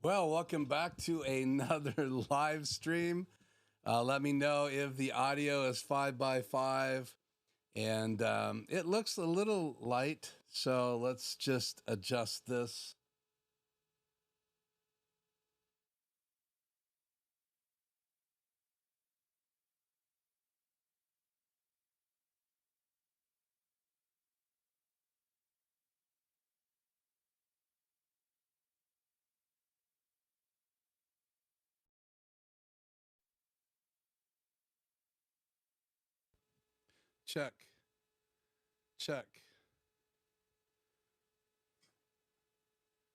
Well, welcome back to another live stream. Let me know if the audio is 5x5 and it looks a little light. So let's just adjust this. Check, check.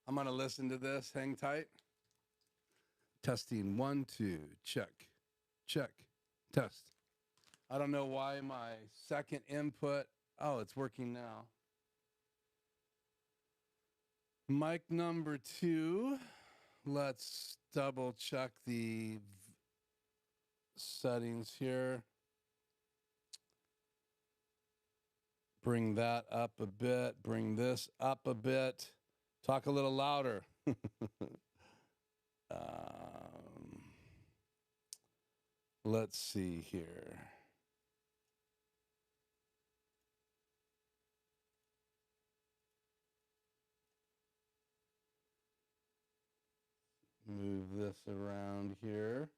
I'm going to listen to this. Hang tight. Testing 1, 2, check, check, test. I don't know why my second input. Oh, it's working now. Mic number 2. Let's double check the settings here. Bring that up a bit. Bring this up a bit. Talk a little louder. Let's see here. Move this around here.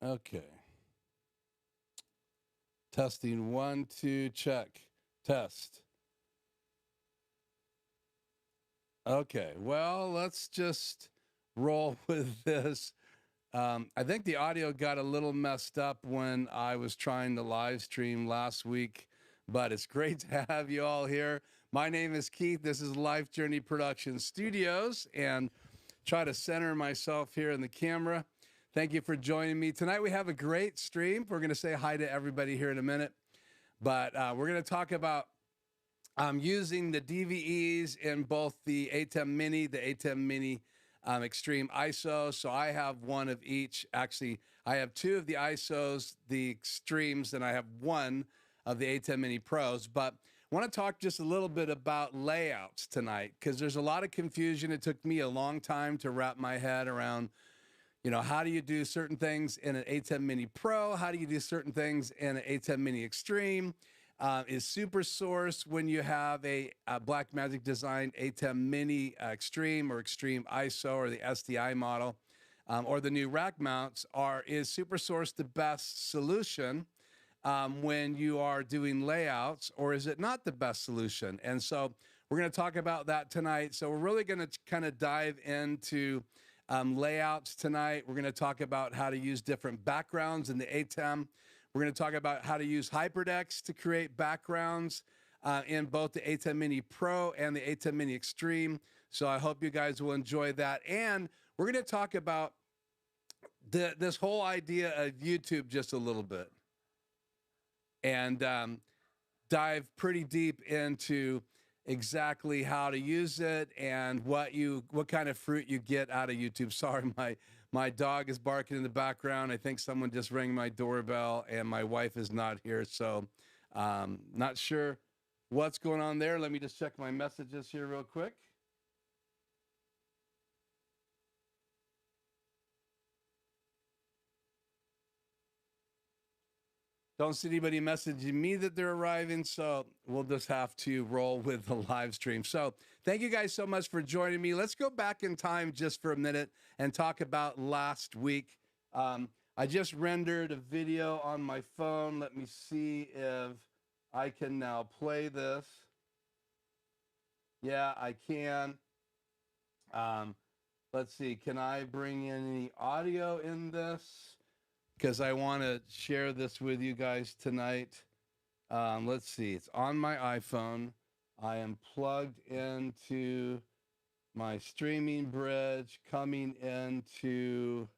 Okay. Testing 1, 2, check. Test. Okay, well, let's just roll with this. I think the audio got a little messed up when I was trying to live stream last week, but it's great to have you all here. My name is Keith. This is Life Journey Production Studios, and try to center myself here in the camera. Thank you for joining me. Tonight we have a great stream. We're going to say hi to everybody here in a minute, but we're going to talk about using the DVEs in both the ATEm Mini, the ATEm Mini Extreme ISO. So I have one of each. Actually, I have 2 of the ISOs, the Extremes, and I have 1 of the ATEm Mini Pros. But I want to talk just a little bit about layouts tonight, because there's a lot of confusion. It took me a long time to wrap my head around, you know, how do you do certain things in an ATEm Mini Pro? How do you do certain things in an ATEm Mini Extreme? Is SuperSource, when you have a Blackmagic designed ATEm Mini Extreme or Extreme ISO or the SDI model, or the new rack mounts, is SuperSource the best solution when you are doing layouts, or is it not the best solution? And so we're going to talk about that tonight. So we're really going to kind of dive into layouts tonight. We're going to talk about how to use different backgrounds in the ATEm. We're going to talk about how to use HyperDecks to create backgrounds in both the ATEm Mini Pro and the ATEm Mini Extreme. So I hope you guys will enjoy that. And we're going to talk about this whole idea of YouTube just a little bit, and dive pretty deep into exactly how to use it and what kind of fruit you get out of YouTube. Sorry, my dog is barking in the background. I think someone just rang my doorbell, and my wife is not here, so not sure what's going on there. Let me just check my messages here real quick. Don't see anybody messaging me that they're arriving, so we'll just have to roll with the live stream. So thank you guys so much for joining me. Let's go back in time just for a minute and talk about last week. I just rendered a video on my phone. Let me see if I can now play this. Yeah, I can. Let's see, can I bring in any audio in this? Because I want to share this with you guys tonight. Let's see, it's on my iPhone. I am plugged into my streaming bridge, coming into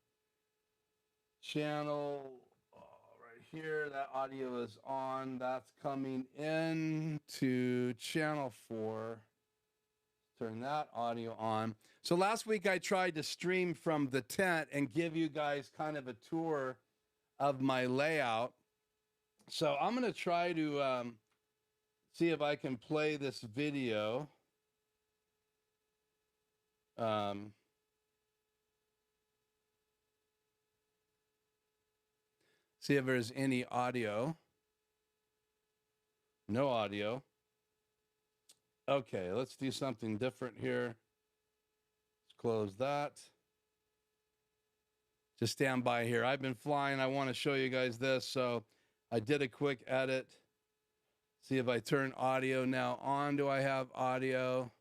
channel right here. That audio is on. That's coming into channel 4. Turn that audio on. So last week I tried to stream from the tent and give you guys kind of a tour of my layout. So I'm going to try to see if I can play this video. See if there's any audio. No audio. Okay, let's do something different here. Let's close that. Just stand by here. I've been flying. I want to show you guys this. So I did a quick edit. See if I turn audio now on. Do I have audio?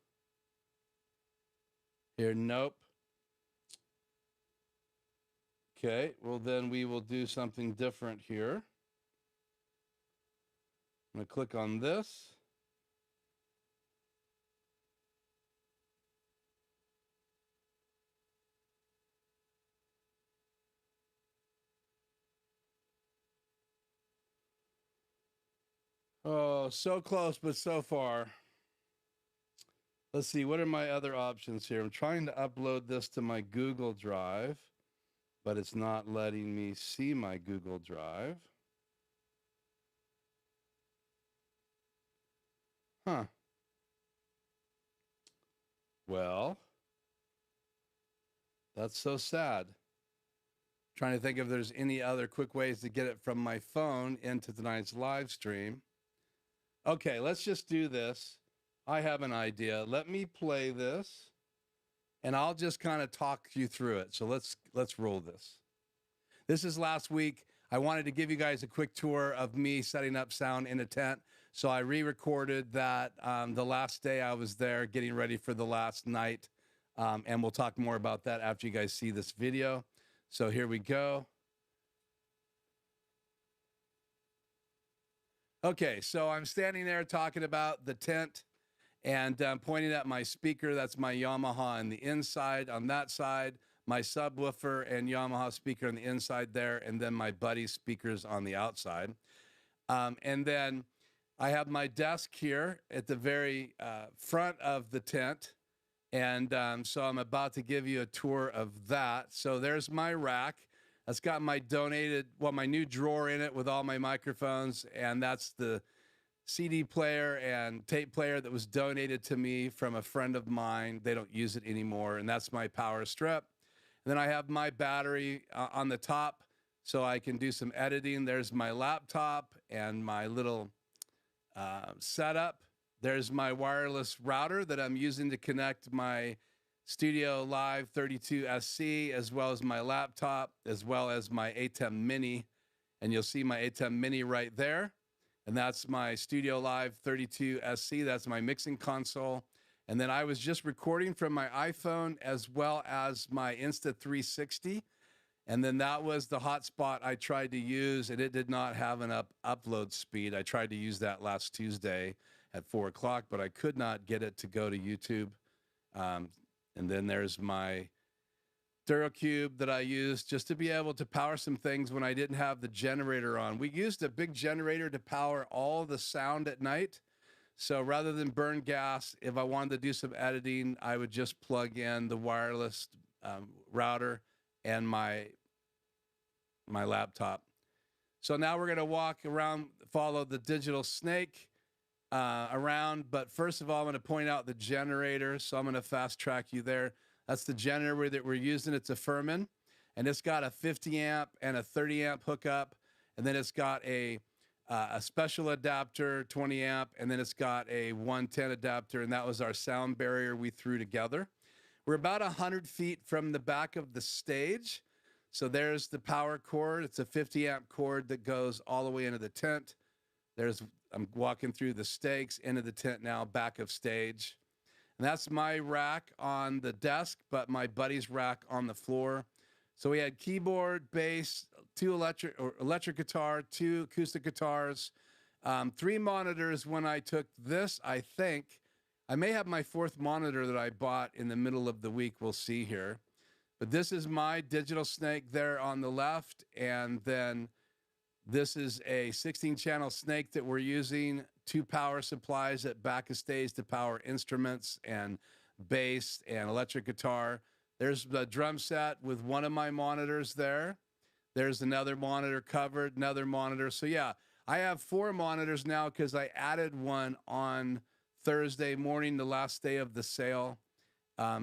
Here, nope. Okay, well then we will do something different here. I'm going to click on this. Oh, so close, but so far. Let's see, what are my other options here? I'm trying to upload this to my Google Drive, but it's not letting me see my Google Drive. Huh. Well, that's so sad. Trying to think if there's any other quick ways to get it from my phone into tonight's live stream. Okay, let's just do this. I have an idea. Let me play this, and I'll just kind of talk you through it. So let's roll this. This is last week. I wanted to give you guys a quick tour of me setting up sound in a tent. So I re-recorded that the last day I was there, getting ready for the last night. And we'll talk more about that after you guys see this video. So here we go. Okay, so I'm standing there talking about the tent and pointing at my speaker. That's my Yamaha on the inside. On that side, my subwoofer and Yamaha speaker on the inside there, and then my buddy's speakers on the outside. And then I have my desk here at the very front of the tent. And so I'm about to give you a tour of that. So there's my rack. That's got my donated, well, my new drawer in it with all my microphones. And that's the CD player and tape player that was donated to me from a friend of mine. They don't use it anymore. And that's my power strip. And then I have my battery on the top so I can do some editing. There's my laptop and my little setup. There's my wireless router that I'm using to connect my Studio Live 32SC, as well as my laptop, as well as my ATEm Mini. And you'll see my ATEm Mini right there. And that's my Studio Live 32SC. That's my mixing console. And then I was just recording from my iPhone as well as my Insta360. And then that was the hotspot I tried to use, and it did not have an upload speed. I tried to use that last Tuesday at 4 o'clock, but I could not get it to go to YouTube. And then there's my DuraCube that I used just to be able to power some things when I didn't have the generator on. We used a big generator to power all the sound at night. So rather than burn gas, if I wanted to do some editing, I would just plug in the wireless router and my laptop. So now we're going to walk around, follow the digital snake around. But first of all, I'm going to point out the generator. So I'm going to fast track you there. That's the generator that we're using. It's a Furman, and it's got a 50 amp and a 30 amp hookup. And then it's got a special adapter, 20 amp, and then it's got a 110 adapter. And that was our sound barrier we threw together. We're about 100 feet from the back of the stage. So there's the power cord. It's a 50 amp cord that goes all the way into the tent. I'm walking through the stakes into the tent now, back of stage. And that's my rack on the desk, but my buddy's rack on the floor. So we had keyboard, bass, two electric guitar, 2 acoustic guitars, 3 monitors. When I took this, I think I may have my 4th monitor that I bought in the middle of the week. We'll see here. But this is my digital snake there on the left. And then this is a 16-channel snake that we're using, 2 power supplies at back of stage to power instruments and bass and electric guitar. There's the drum set with one of my monitors there. There's another monitor covered, another monitor. So yeah, I have 4 monitors now because I added one on Thursday morning, the last day of the sale.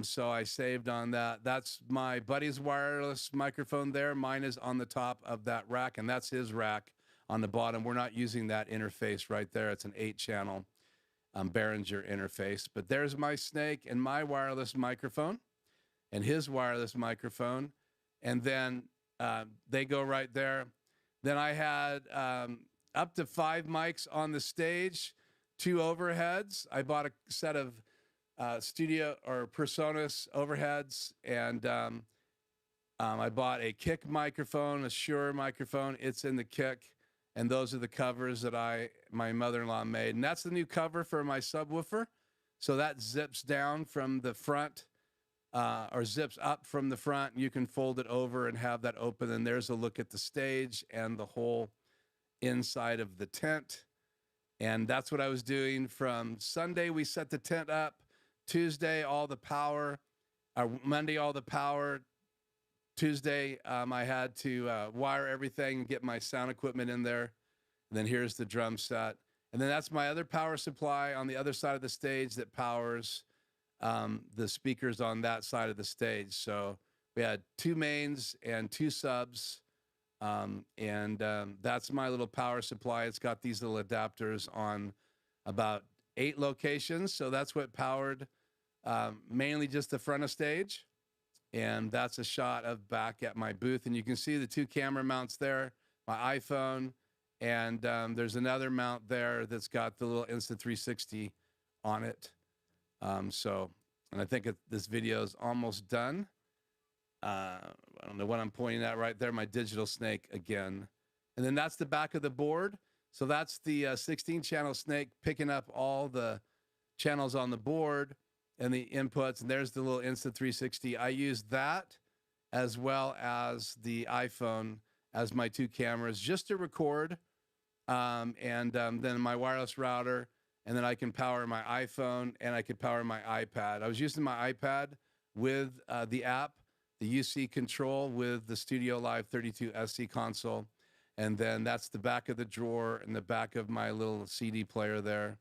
So I saved on that. That's my buddy's wireless microphone there. Mine is on the top of that rack, and that's his rack on the bottom. We're not using that interface right there. It's an 8-channel Behringer interface. But there's my snake and my wireless microphone and his wireless microphone. And then they go right there. Then I had up to 5 mics on the stage, 2 overheads. I bought a set of Studio or PreSonus overheads, and I bought a Kick microphone, a Shure microphone. It's in the Kick, and those are the covers that my mother-in-law made. And that's the new cover for my subwoofer. So that zips down from the front, or zips up from the front. You can fold it over and have that open, and there's a look at the stage and the whole inside of the tent. And that's what I was doing from Sunday. We set the tent up. Tuesday, all the power. Monday, all the power. Tuesday, I had to wire everything and get my sound equipment in there. And then here's the drum set. And then that's my other power supply on the other side of the stage that powers the speakers on that side of the stage. So we had 2 mains and 2 subs. That's my little power supply. It's got these little adapters on about 8 locations. So that's what powered mainly just the front of stage. And that's a shot of back at my booth. And you can see the 2 camera mounts there, my iPhone. And there's another mount there that's got the little Insta360 on it. And I think this video is almost done. I don't know what I'm pointing at right there, my digital snake again. And then that's the back of the board. So that's the 16-channel snake picking up all the channels on the board and the inputs. And there's the little Insta360. I use that as well as the iPhone as my 2 cameras just to record. Then my wireless router. And then I can power my iPhone and I could power my iPad. I was using my iPad with the app, the UC control with the Studio Live 32 SC console. And then that's the back of the drawer and the back of my little CD player there.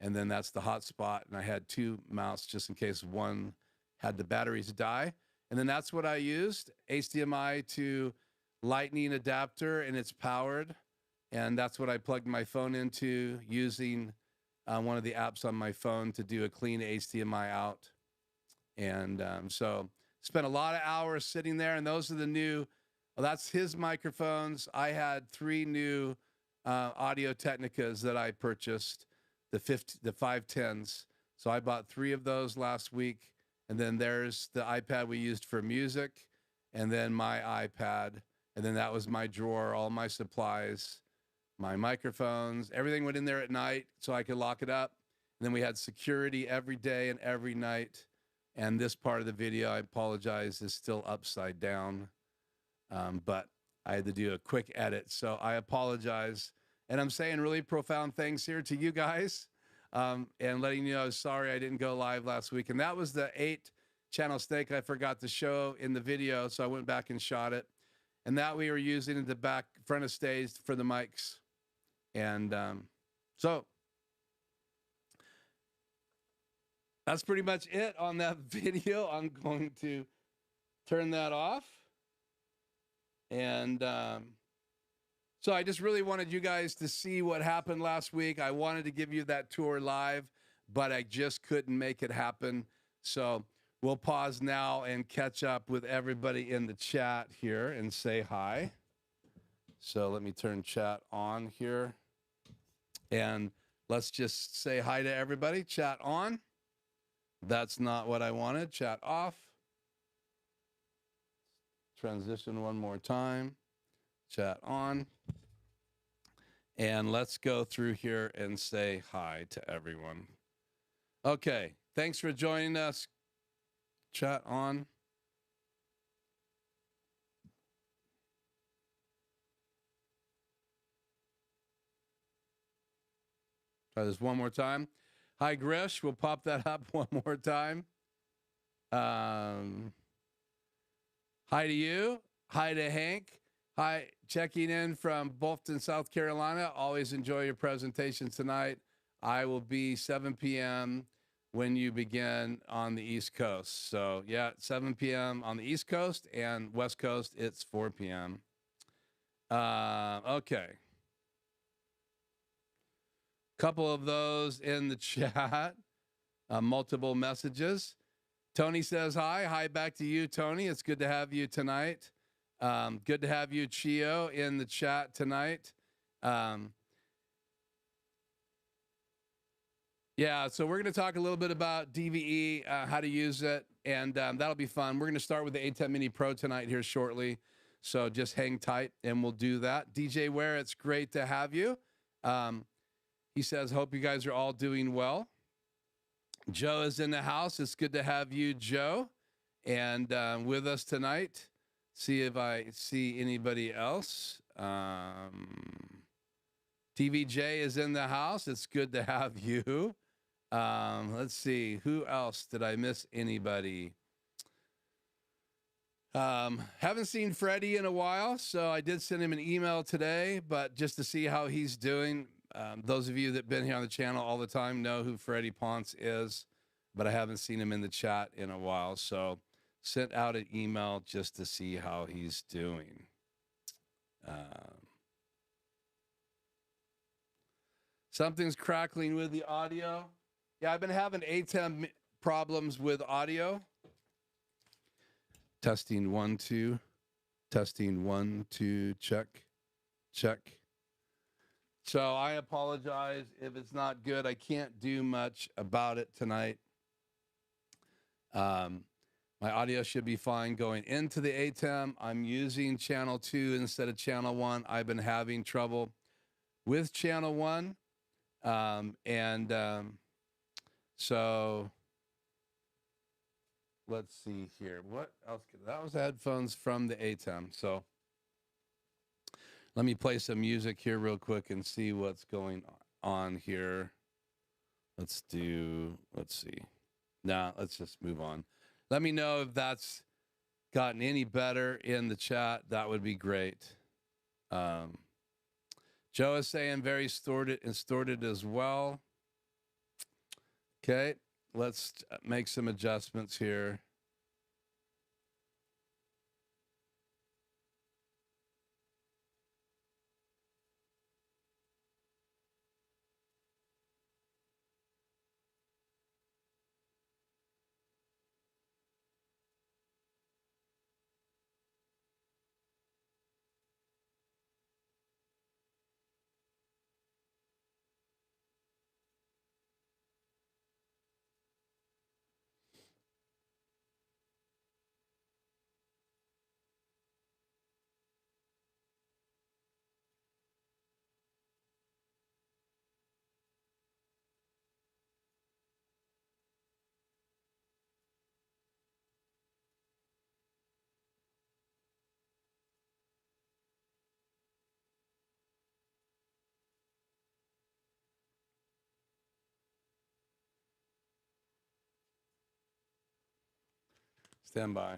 And then that's the hotspot. And I had 2 mounts just in case one had the batteries die. And then that's what I used, HDMI to Lightning adapter, and it's powered. And that's what I plugged my phone into using one of the apps on my phone to do a clean HDMI out. And so spent a lot of hours sitting there, and those are the new, well, that's his microphones. I had 3 new Audio Technicas that I purchased, the 510s. So I bought 3 of those last week. And then there's the iPad we used for music, and then my iPad. And then that was my drawer, all my supplies, my microphones, everything went in there at night so I could lock it up. And then we had security every day and every night. And this part of the video, I apologize, is still upside down. But I had to do a quick edit, so I apologize. And I'm saying really profound things here to you guys, and letting you know I was sorry I didn't go live last week. And that was the 8-channel snake I forgot to show in the video, so I went back and shot it. And that we were using in the back front of stage for the mics. And so that's pretty much it on that video. I'm going to turn that off. And so I just really wanted you guys to see what happened last week. I wanted to give you that tour live, but I just couldn't make it happen. So we'll pause now and catch up with everybody in the chat here and say hi. So let me turn chat on here. And let's just say hi to everybody. Chat on. That's not what I wanted. Chat off. Transition one more time. Chat on. And let's go through here and say hi to everyone. Okay. Thanks for joining us. Chat on. Try this one more time. Hi, Grish. We'll pop that up one more time. Hi to you. Hi to Hank. Hi, checking in from Bolton, South Carolina. Always enjoy your presentation tonight. I will be 7 p.m. when you begin on the East Coast. So yeah, 7 p.m. on the East Coast, and West Coast, it's 4 p.m. Okay. Couple of those in the chat, multiple messages. Tony says hi. Hi back to you, Tony. It's good to have you tonight. Good to have you, Chio, in the chat tonight. Yeah, so we're going to talk a little bit about DVE, how to use it, and that'll be fun. We're going to start with the ATEm Mini Pro tonight here shortly, so just hang tight, and we'll do that. DJ Ware, it's great to have you. He says, hope you guys are all doing well. Joe is in the house. It's good to have you, Joe, and with us tonight. See if I see anybody else. TVJ is in the house. It's good to have you. Let's see. Who else? Did I miss anybody? Haven't seen Freddie in a while, so I did send him an email today, but just to see how he's doing. Those of you that have been here on the channel all the time know who Freddie Ponce is, but I haven't seen him in the chat in a while, so sent out an email just to see how he's doing. Something's crackling with the audio. Yeah, I've been having ATEm problems with audio. Testing 1, 2. Testing 1, 2. Check. Check. So I apologize if it's not good. I can't do much about it tonight. My audio should be fine going into the ATEm. I'm using channel 2 instead of channel 1. I've been having trouble with channel 1. So let's see here. What else? That was headphones from the ATEm. So let me play some music here real quick and see what's going on here. Let's see. Nah, let's just move on. Let me know if that's gotten any better in the chat. That would be great. Joe is saying very distorted as well. Okay, let's make some adjustments here. Stand by.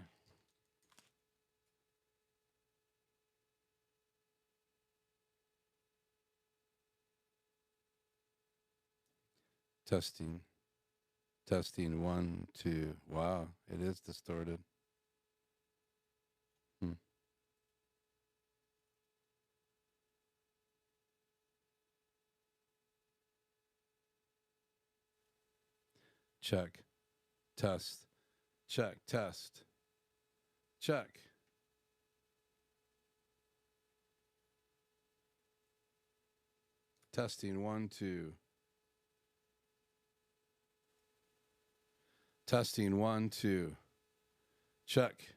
Testing. Testing 1, 2. Wow, it is distorted. Check. Test. Check. Test. Check. Testing 1, 2. Testing 1, 2. Check.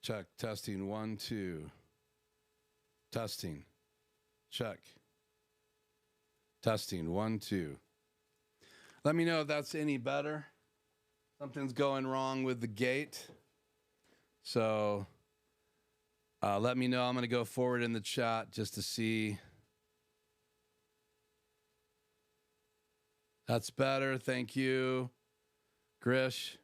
Check. Testing 1, 2. Testing. Check. Testing 1, 2. Let me know if that's any better. Something's going wrong with the gate. So let me know. I'm going to go forward in the chat just to see That's better. Thank you, Grish.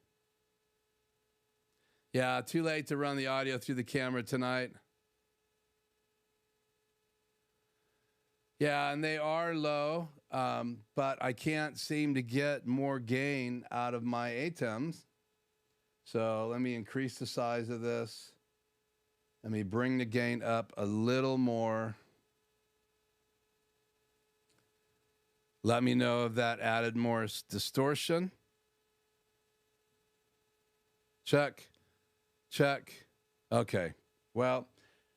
Yeah, too late to run the audio through the camera tonight. Yeah, and they are low, but I can't seem to get more gain out of my ATEMs. So let me increase the size of this. Let me bring the gain up a little more. Let me know if that added more distortion. Check, check. Okay, well,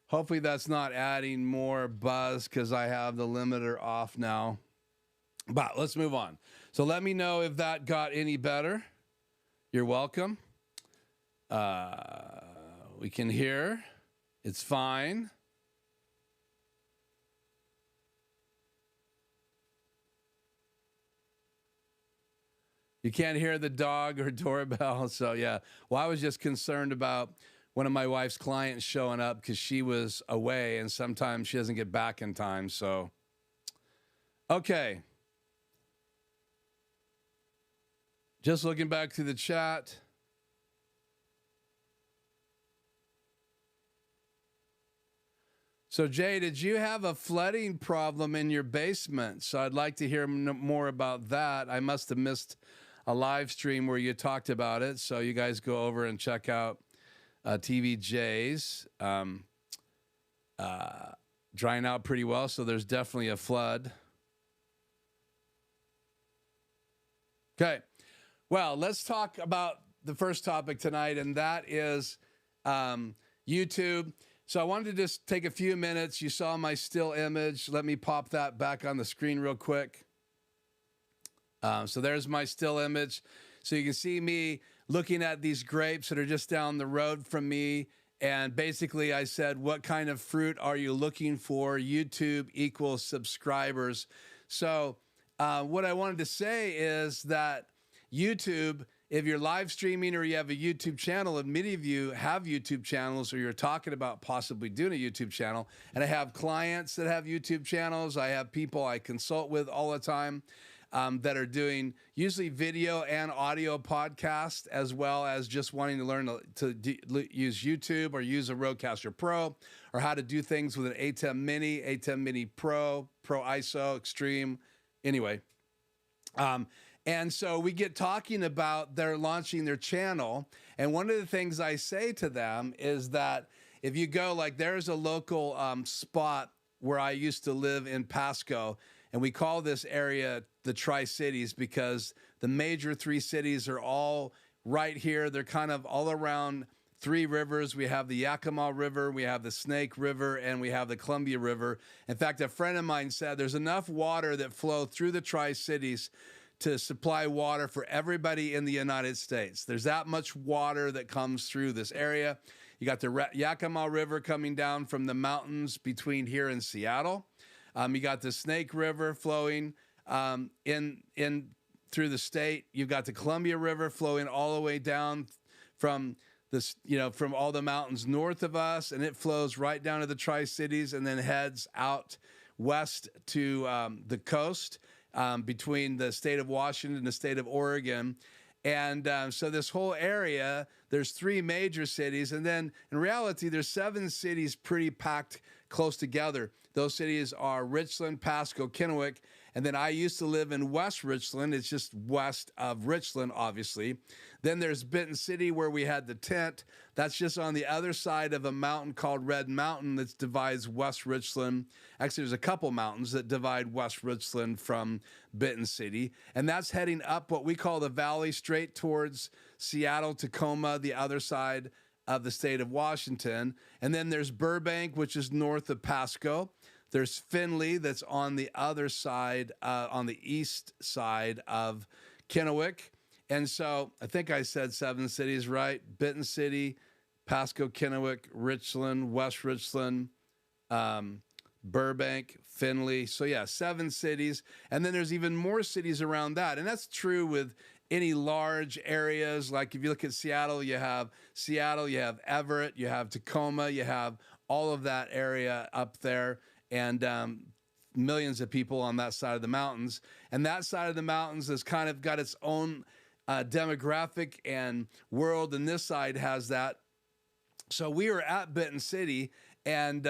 hopefully that's not adding more buzz because I have the limiter off now. But let's move on. So let me know if that got any better. You're welcome. We can hear. It's fine. You can't hear the dog or doorbell. So yeah, well, I was just concerned about one of my wife's clients showing up because she was away and sometimes she doesn't get back in time. So, okay. Just looking back to the chat. So Jay, did you have a flooding problem in your basement? So I'd like to hear more about that. I must have missed a live stream where you talked about it. So you guys go over and check out TVJ's drying out pretty well. So there's definitely a flood. Okay. Well, let's talk about the first topic tonight, and that is YouTube. So I wanted to just take a few minutes. You saw my still image. Let me pop that back on the screen real quick. So there's my still image. So you can see me looking at these grapes that are just down the road from me. And basically I said, what kind of fruit are you looking for? YouTube equals subscribers. So what I wanted to say is that YouTube, if you're live streaming or you have a YouTube channel, and many of you have YouTube channels or you're talking about possibly doing a YouTube channel, and I have clients that have YouTube channels, I have people I consult with all the time that are doing usually video and audio podcasts, as well as just wanting to learn to use YouTube or use a Rodecaster Pro, or how to do things with an ATEm Mini, ATEm Mini Pro, Pro ISO, Extreme, anyway. And so we get talking about their launching their channel. And one of the things I say to them is that if you go, like there's a local spot where I used to live in Pasco, and we call this area the Tri-Cities because the major three cities are all right here. They're kind of all around three rivers. We have the Yakima River, we have the Snake River, and we have the Columbia River. In fact, a friend of mine said there's enough water that flow through the Tri-Cities to supply water for everybody in the United States. There's that much water that comes through this area. You got the Yakima River coming down from the mountains between here and Seattle. You got the Snake River flowing in through the state. You've got the Columbia River flowing all the way down from this, from all the mountains north of us, and it flows right down to the Tri-Cities and then heads out west to the coast. Between the state of Washington and the state of Oregon. And so this whole area, there's three major cities. And then in reality, there's 7 cities pretty packed close together. Those cities are Richland, Pasco, Kennewick. And then I used to live in West Richland. It's just west of Richland, obviously. Then there's Benton City, where we had the tent. That's just on the other side of a mountain called Red Mountain that divides West Richland. Actually, there's a couple mountains that divide West Richland from Benton City. And that's heading up what we call the valley straight towards Seattle, Tacoma, the other side of the state of Washington. And then there's Burbank, which is north of Pasco. There's Findlay, that's on the other side, on the east side of Kennewick. And so I think I said 7 cities, right? Benton City, Pasco, Kennewick, Richland, West Richland, Burbank, Findlay. So yeah, 7 cities. And then there's even more cities around that. And that's true with any large areas. Like if you look at Seattle, you have Everett, you have Tacoma, you have all of that area up there. And millions of people on that side of the mountains. And that side of the mountains has kind of got its own demographic and world, and this side has that. So we were at Benton City, and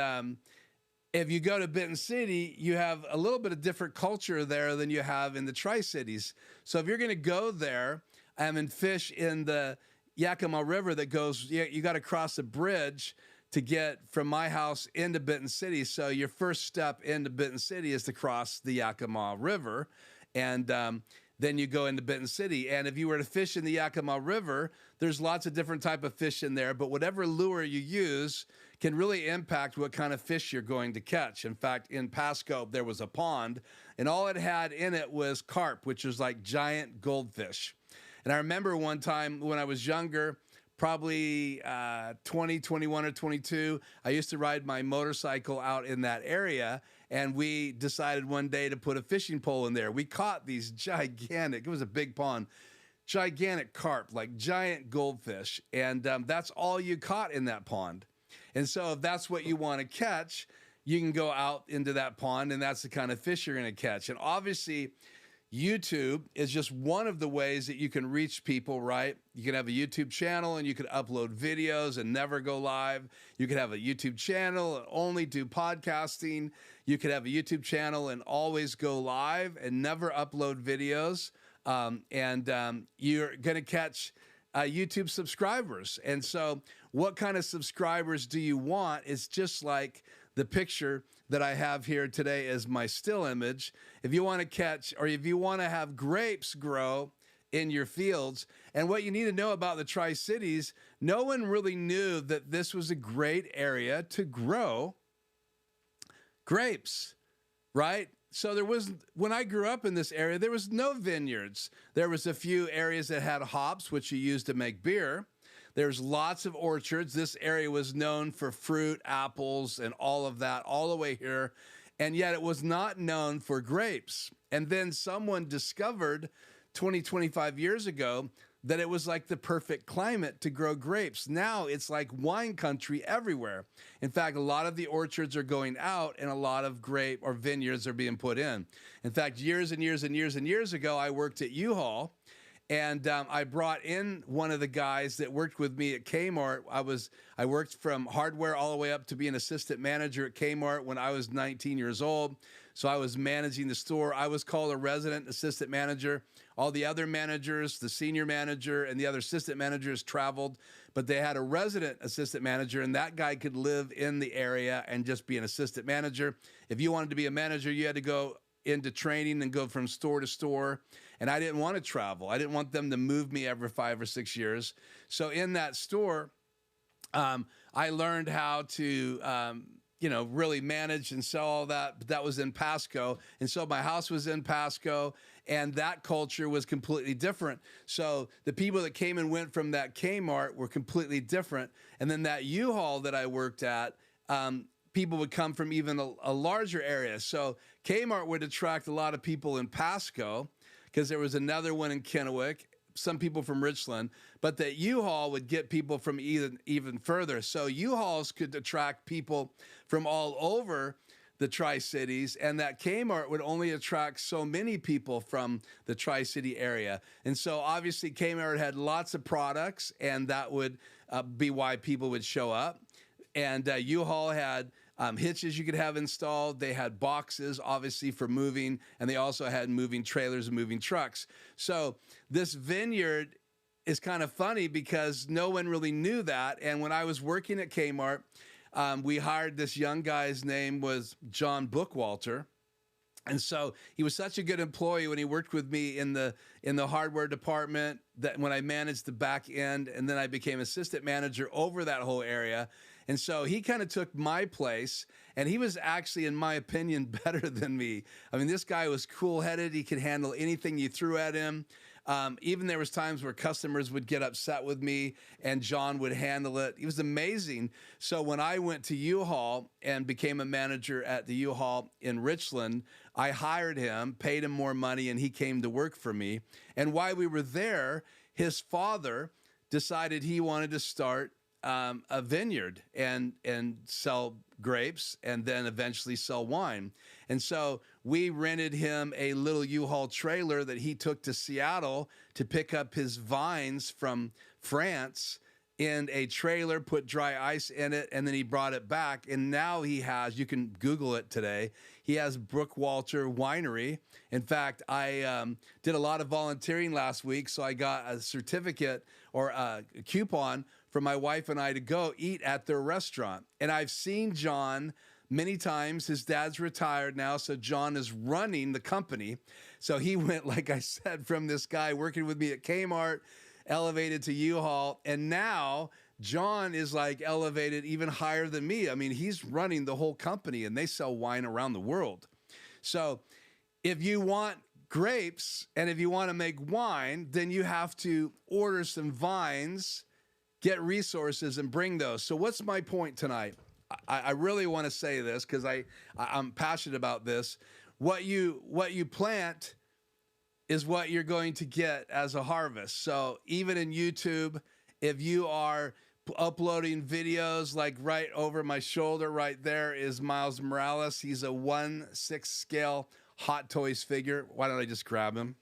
if you go to Benton City, you have a little bit of different culture there than you have in the Tri-Cities. So if you're going to go there and fish in the Yakima River that goes, you got to cross a bridge to get from my house into Benton City. So your first step into Benton City is to cross the Yakima River, and then you go into Benton City. And if you were to fish in the Yakima River, there's lots of different type of fish in there, but whatever lure you use can really impact what kind of fish you're going to catch. In fact, in Pasco, there was a pond, and all it had in it was carp, which is like giant goldfish. And I remember one time when I was younger, probably 20, 21, or 22, I used to ride my motorcycle out in that area, and we decided one day to put a fishing pole in there. We caught these gigantic, it was a big pond, gigantic carp, like giant goldfish, and that's all you caught in that pond. And so if that's what you want to catch, you can go out into that pond, and that's the kind of fish you're going to catch. And obviously, YouTube is just one of the ways that you can reach people, right? You can have a YouTube channel and you can upload videos and never go live. You could have a YouTube channel and only do podcasting. You could have a YouTube channel and always go live and never upload videos. You're going to catch YouTube subscribers. And so what kind of subscribers do you want? It's just like the picture that I have here today as my still image. If you want to catch, or if you want to have grapes grow in your fields, and what you need to know about the Tri-Cities, no one really knew that this was a great area to grow grapes, right? So there was, when I grew up in this area, there was no vineyards. There was a few areas that had hops, which you use to make beer. There's lots of orchards. This area was known for fruit, apples, and all of that all the way here. And yet it was not known for grapes. And then someone discovered 20, 25 years ago that it was like the perfect climate to grow grapes. Now it's like wine country everywhere. In fact, a lot of the orchards are going out and a lot of grape or vineyards are being put in. In fact, years and years and years and years ago, I worked at U-Haul. And I brought in one of the guys that worked with me at Kmart. I worked from hardware all the way up to be an assistant manager at Kmart when I was 19 years old. So I was managing the store. I was called a resident assistant manager. All the other managers, the senior manager and the other assistant managers traveled, but they had a resident assistant manager, and that guy could live in the area and just be an assistant manager. If you wanted to be a manager, you had to go into training and go from store to store. And I didn't want to travel. I didn't want them to move me every 5 or 6 years. So in that store, I learned how to, really manage and sell all that. But that was in Pasco. And so my house was in Pasco, and that culture was completely different. So the people that came and went from that Kmart were completely different. And then that U-Haul that I worked at, people would come from even a larger area. So Kmart would attract a lot of people in Pasco, because there was another one in Kennewick, some people from Richland, but that U-Haul would get people from even further. So U-Hauls could attract people from all over the Tri-Cities, and that Kmart would only attract so many people from the Tri-City area. And so obviously Kmart had lots of products, and that would be why people would show up. And U-Haul had hitches you could have installed. They had boxes, obviously, for moving, and they also had moving trailers and moving trucks. So this vineyard is kind of funny because no one really knew that. And when I was working at Kmart, we hired this young guy's name was John Bookwalter. And so he was such a good employee when he worked with me in the hardware department, that when I managed the back end, and then I became assistant manager over that whole area. And so he kind of took my place, and he was actually, in my opinion, better than me. I mean, this guy was cool-headed. He could handle anything you threw at him. Even there was times where customers would get upset with me, and John would handle it. He was amazing. So when I went to U-Haul and became a manager at the U-Haul in Richland, I hired him, paid him more money, and he came to work for me. And while we were there, his father decided he wanted to start a vineyard and sell grapes and then eventually sell wine. And so we rented him a little U-Haul trailer that he took to Seattle to pick up his vines from France in a trailer, put dry ice in it, and then he brought it back. And now he has, you can Google it today, he has Brookwalter Winery. In fact, I did a lot of volunteering last week, so I got a certificate or a coupon for my wife and I to go eat at their restaurant. And I've seen John many times. His dad's retired now, so John is running the company. So he went, like I said, from this guy working with me at Kmart, elevated to U-Haul, and now John is like elevated even higher than me. I mean, he's running the whole company, and they sell wine around the world. So if you want grapes and if you want to make wine, then you have to order some vines, get resources, and bring those. So what's my point tonight? I really want to say this because I'm passionate about this. What you plant is what you're going to get as a harvest. So even in YouTube, if you are uploading videos, like right over my shoulder right there is Miles Morales. He's a 1/6 scale Hot Toys figure. Why don't I just grab him?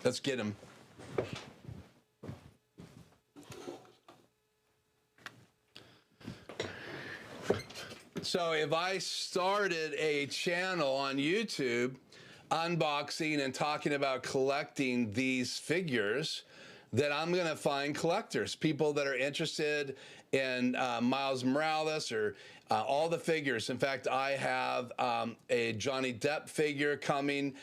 Let's get him. So if I started a channel on YouTube unboxing and talking about collecting these figures, then I'm going to find collectors, people that are interested in Miles Morales or all the figures. In fact, I have a Johnny Depp figure coming,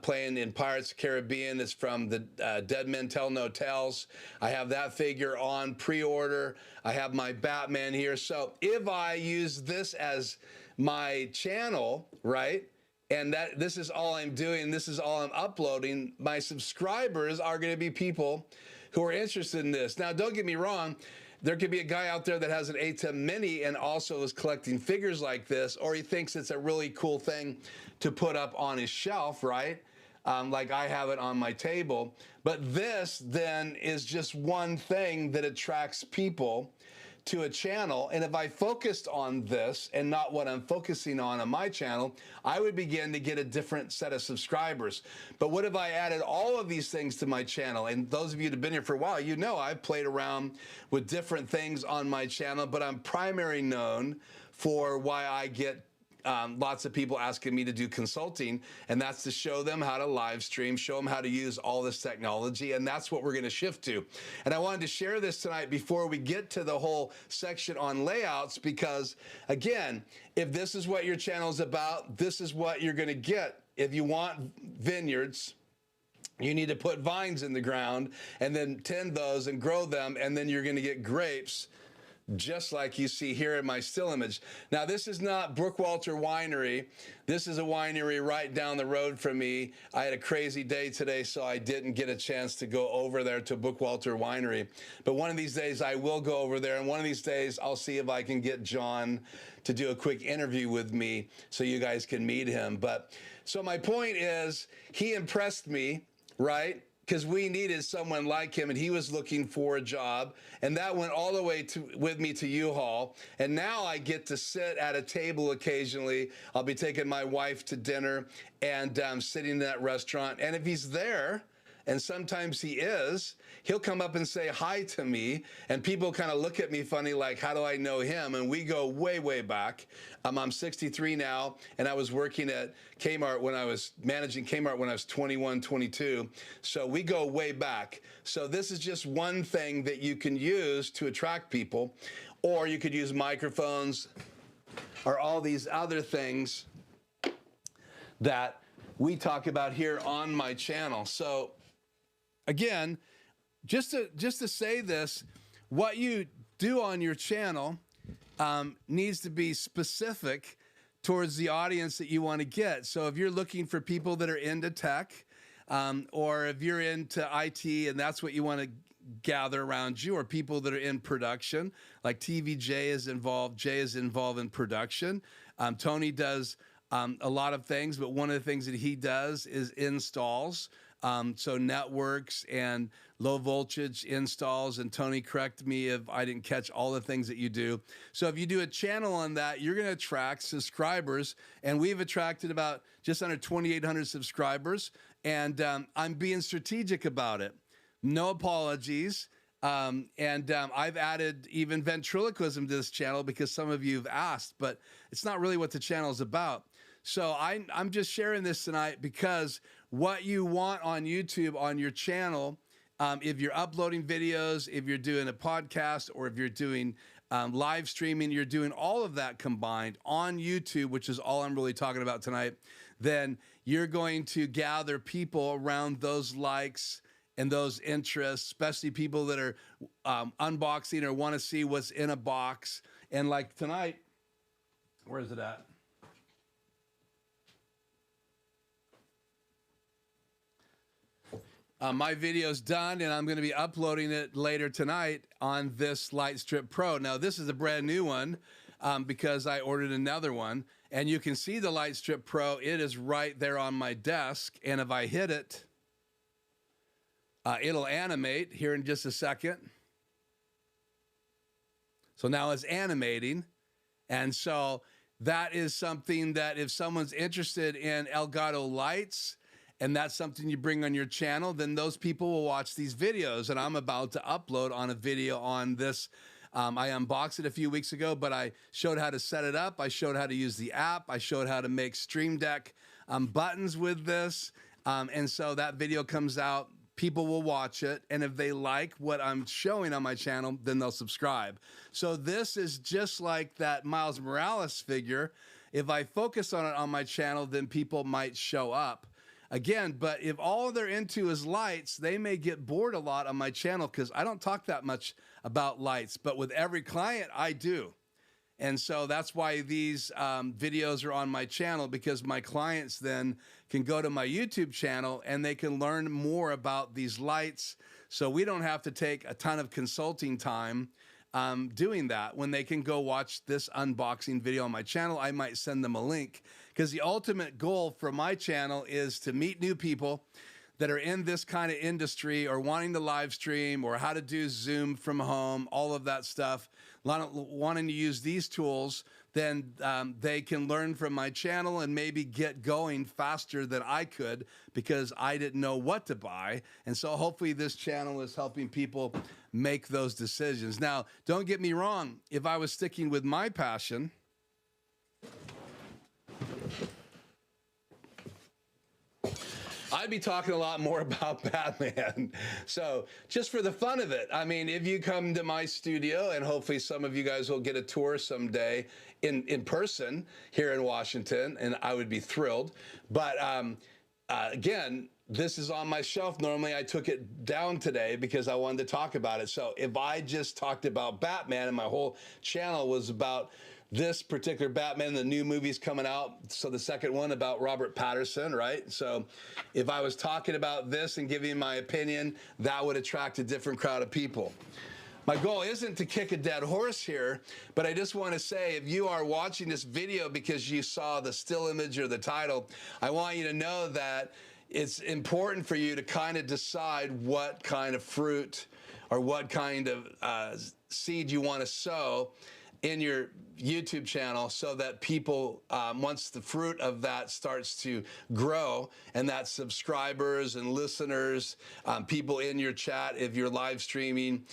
playing in Pirates of the Caribbean. It's from the Dead Men Tell No Tales. I have that figure on pre-order. I have my Batman here. So if I use this as my channel, right, and that this is all I'm doing, this is all I'm uploading, my subscribers are going to be people who are interested in this. Now, don't get me wrong. There could be a guy out there that has an ATEm Mini and also is collecting figures like this, or he thinks it's a really cool thing to put up on his shelf, right? Like I have it on my table. But this then is just one thing that attracts people to a channel. And if I focused on this and not what I'm focusing on my channel, I would begin to get a different set of subscribers. But what if I added all of these things to my channel? And those of you that have been here for a while, you know I've played around with different things on my channel, but I'm primarily known for why I get lots of people asking me to do consulting, and that's to show them how to live stream, show them how to use all this technology, and that's what we're going to shift to. And I wanted to share this tonight before we get to the whole section on layouts, because again, if this is what your channel is about, this is what you're going to get. If you want vineyards, you need to put vines in the ground and then tend those and grow them, and then you're going to get grapes, just like you see here in my still image. Now, this is not Brookwalter Winery. This is a winery right down the road from me. I had a crazy day today, so I didn't get a chance to go over there to Brookwalter Winery. But one of these days, I will go over there, and one of these days, I'll see if I can get John to do a quick interview with me so you guys can meet him. But so my point is, he impressed me, right? Because we needed someone like him, and he was looking for a job, and that went all the way with me to U-Haul. And now I get to sit at a table occasionally. I'll be taking my wife to dinner and sitting in that restaurant. And if he's there, and sometimes he is, he'll come up and say hi to me, and people kind of look at me funny, like, how do I know him? And we go way, way back. I'm 63 now, and I was working at Kmart when I was managing Kmart when I was 21, 22. So we go way back. So this is just one thing that you can use to attract people, or you could use microphones or all these other things that we talk about here on my channel. So again, just to say this, what you do on your channel needs to be specific towards the audience that you want to get. So if you're looking for people that are into tech, or if you're into IT and that's what you want to gather around you, or people that are in production, like TVJ is involved, Jay is involved in production. Tony does a lot of things, but one of the things that he does is installs. So networks and low voltage installs, and Tony, correct me if I didn't catch all the things that you do. So if you do a channel on that, you're going to attract subscribers, and we've attracted about just under 2,800 subscribers, and I'm being strategic about it. No apologies. I've added even ventriloquism to this channel because some of you have asked, but it's not really what the channel is about. So I'm just sharing this tonight because what you want on YouTube on your channel, if you're uploading videos, if you're doing a podcast, or if you're doing live streaming, you're doing all of that combined on YouTube, which is all I'm really talking about tonight, then you're going to gather people around those likes and those interests, especially people that are unboxing or want to see what's in a box. And like tonight, where is it at? My video's done, and I'm going to be uploading it later tonight on this Light Strip Pro. Now, this is a brand new one because I ordered another one. And you can see the Light Strip Pro. It is right there on my desk. And if I hit it, it'll animate here in just a second. So now it's animating. And so that is something that if someone's interested in Elgato lights, and that's something you bring on your channel, then those people will watch these videos. And I'm about to upload on a video on this. I unboxed it a few weeks ago, but I showed how to set it up. I showed how to use the app. I showed how to make Stream Deck buttons with this. And so that video comes out. People will watch it. And if they like what I'm showing on my channel, then they'll subscribe. So this is just like that Miles Morales figure. If I focus on it on my channel, then people might show up. Again, but if all they're into is lights, they may get bored a lot on my channel because I don't talk that much about lights. But with every client, I do. And so that's why these videos are on my channel, because my clients then can go to my YouTube channel and they can learn more about these lights. So we don't have to take a ton of consulting time doing that. When they can go watch this unboxing video on my channel, I might send them a link, because the ultimate goal for my channel is to meet new people that are in this kind of industry or wanting to live stream or how to do Zoom from home, all of that stuff, wanting to use these tools. Then they can learn from my channel and maybe get going faster than I could because I didn't know what to buy. And so hopefully this channel is helping people make those decisions. Now, don't get me wrong. If I was sticking with my passion, I'd be talking a lot more about Batman. So just for the fun of it, I mean, if you come to my studio, and hopefully some of you guys will get a tour someday in person here in Washington, and I would be thrilled. But again, this is on my shelf. Normally I took it down today because I wanted to talk about it. So if I just talked about Batman and my whole channel was about this particular Batman, the new movie's coming out. So the second one about Robert Pattinson, right? So if I was talking about this and giving my opinion, that would attract a different crowd of people. My goal isn't to kick a dead horse here, but I just want to say, if you are watching this video because you saw the still image or the title, I want you to know that it's important for you to kind of decide what kind of fruit or what kind of seed you want to sow in your YouTube channel, so that people, once the fruit of that starts to grow, and that's subscribers and listeners, people in your chat, if you're live streaming,